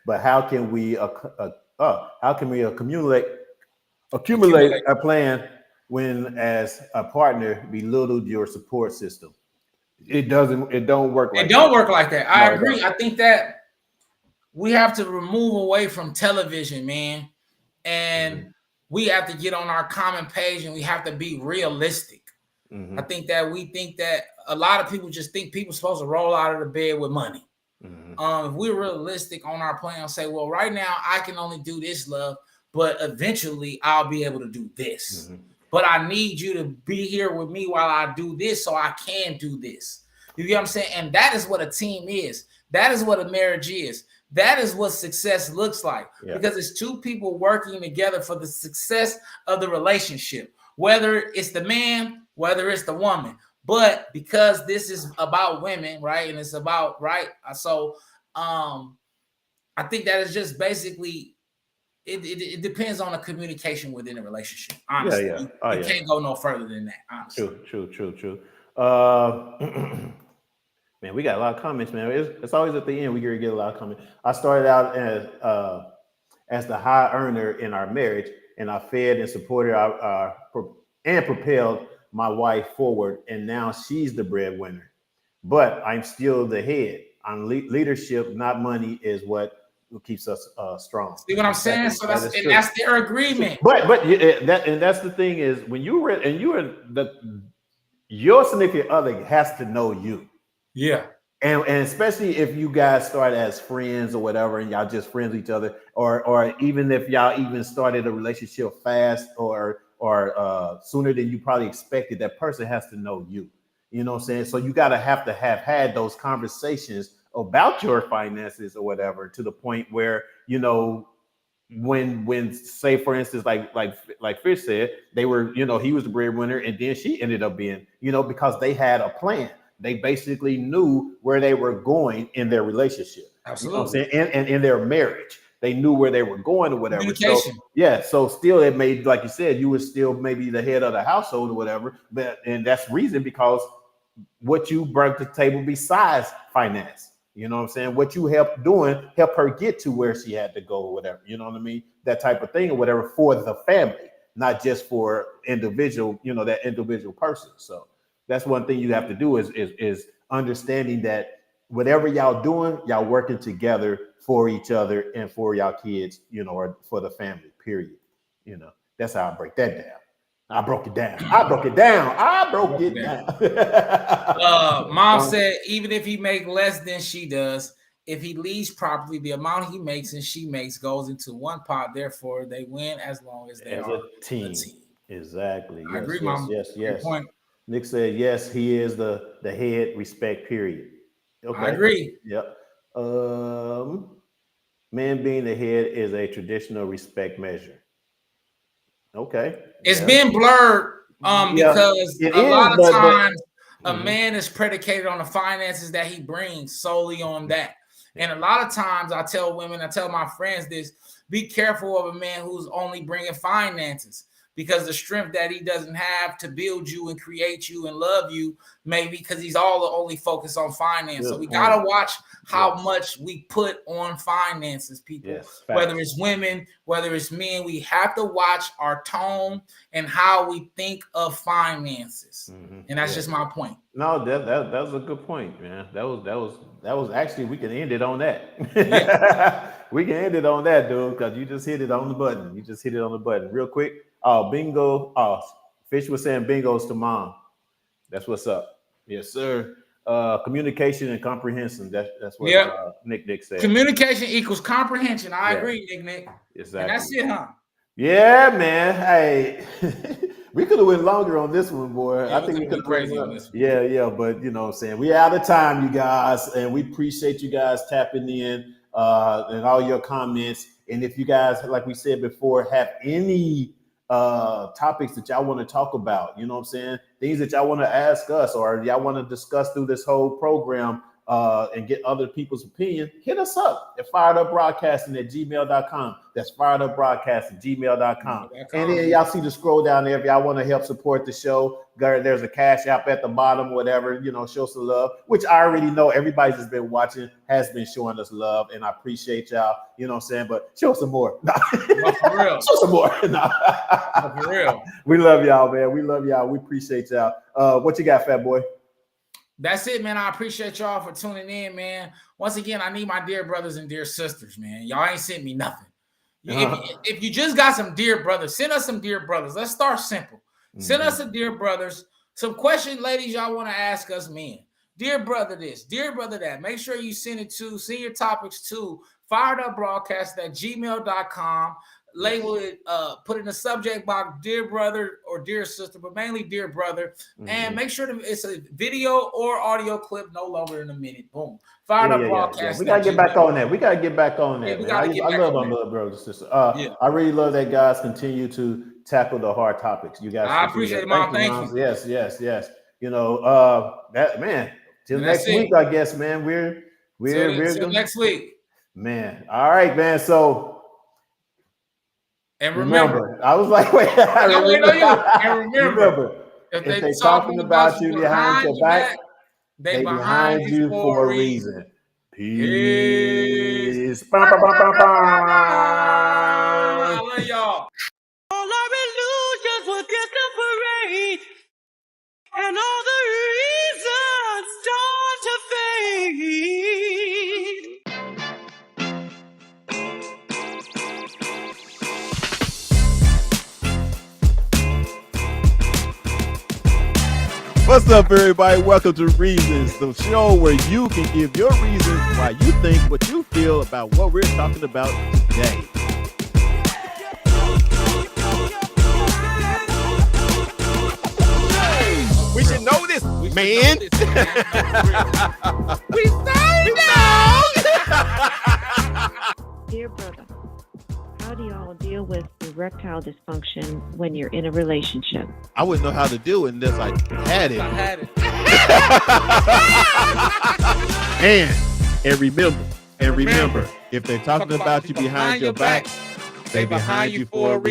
but how can we accumulate a plan when as a partner belittled your support system? It don't work like that. I agree. I think that we have to remove away from television, man, and we have to get on our common page and we have to be realistic. I think that we think that a lot of people just think people are supposed to roll out of the bed with money. If we're realistic on our plan and say, well, right now I can only do this, love, but eventually I'll be able to do this. But I need you to be here with me while I do this so I can do this. You get what I'm saying? And that is what a team is. That is what a marriage is. That is what success looks like, because it's two people working together for the success of the relationship, whether it's the man, whether it's the woman. But because this is about women, right? And it's about, right? So I think that is just basically, it depends on the communication within the relationship. Honestly, you can't go no further than that. Honestly. True. Man, we got a lot of comments, man. It's always at the end we get a lot of comments. I started out as the high earner in our marriage, and I fed and supported and propelled my wife forward, and now she's the breadwinner. But I'm still the head. On leadership, not money, is what keeps us strong. See what I'm saying? So that's their agreement. But that's the thing is when your significant other has to know you. Yeah. And especially if you guys start as friends or whatever, and y'all just friends with each other, or even if y'all even started a relationship fast or sooner than you probably expected, that person has to know you. You know what I'm saying? So you gotta have had those conversations about your finances or whatever, to the point where, you know, when say for instance, like Fish said, they were, you know, he was the breadwinner and then she ended up being, you know, because they had a plan. They basically knew where they were going in their relationship. Absolutely. You know what I'm saying? And in their marriage, they knew where they were going or whatever. Communication. So still it made, like you said, you were still maybe the head of the household or whatever. And that's reason because what you brought to the table besides finance, you know what I'm saying? What you help her get to where she had to go or whatever. You know what I mean? That type of thing or whatever for the family, not just for individual, you know, that individual person. So that's one thing you have to do is understanding that whatever y'all doing, y'all working together for each other and for y'all kids, you know, or for the family, period. You know, that's how I break that down. I broke it down. Mom said, even if he make less than she does, if he leads properly, the amount he makes and she makes goes into one pot. Therefore, they win as long as they are a team. Exactly. I agree, Mom. Yes. Good point. Nick said, yes, he is the head, respect, period. Okay. I agree. Yep. Man being the head is a traditional respect measure. Okay. It's been blurred because a lot of times a man is predicated on the finances that he brings solely on that. And a lot of times I tell my friends this, be careful of a man who's only bringing finances, because the strength that he doesn't have to build you and create you and love you, maybe because he's only focused on finance. So we got to watch how much we put on finances, people, whether it's women, whether it's men. We have to watch our tone and how we think of finances. And that's just my point. No, that was a good point, man. That was actually, we can end it on that. We can end it on that, dude, because you just hit it on the button. You just hit it on the button real quick. Bingo. Fish was saying bingo's to mom. That's what's up. Yes, sir. Communication and comprehension. That's what Nick said. Communication equals comprehension. I agree, Nick. Exactly. And that's it, huh? Yeah, man. Hey, we could have went longer on this one, boy. I think we could have crazy on this one. Yeah, but you know what I'm saying? We out of time, you guys, and we appreciate you guys tapping in and all your comments. And if you guys, like we said before, have any topics that y'all want to talk about, you know what I'm saying? Things that y'all want to ask us or y'all want to discuss through this whole program and get other people's opinion, hit us up at firedupbroadcasting@gmail.com. That's firedupbroadcasting@gmail.com. And then y'all see the scroll down there if y'all want to help support the show. There's a Cash App at the bottom, whatever, you know, show some love, which I already know everybody that's been watching has been showing us love, and I appreciate y'all, you know what I'm saying? But show some more. No, for real. Show some more. No, for real. We love y'all, man. We love y'all. We appreciate y'all. What you got, fat boy? That's it, man. I appreciate y'all for tuning in, man. Once again, I need my dear brothers and dear sisters, man. Y'all ain't sent me nothing. If you just got some dear brothers, send us some dear brothers. Let's start simple. Send us some dear brothers. Some questions, ladies, y'all want to ask us, men. Dear brother this, dear brother that. Make sure you send your topics to firedupbroadcast@gmail.com. Label it, put in the subject box, dear brother or dear sister, but mainly dear brother. And make sure it's a video or audio clip no longer than a minute. Boom. Fired Up Broadcast. We got to get back on that. We got to get back on that. I love my little brothers and sisters. I really love that guys continue to tackle the hard topics. You guys, I appreciate it, Mom. Thank you. Yes. You know, that man. Till next week, I guess, man. We're till next week, man. All right, man. So. And remember, I was like, wait, and remember, if they talking about you behind your back, they behind you for a reason. Peace. I love y'all. All our illusions will get the parade, and all the reasons start to fade. What's up, everybody? Welcome to Reasons, the show where you can give your reasons why you think what you feel about what we're talking about today. We should know this, man. We know. Dear brother, how do y'all deal with erectile dysfunction when you're in a relationship? I wouldn't know how to do it unless I had it. And remember, if they're talking about you behind your back, they behind you for a reason.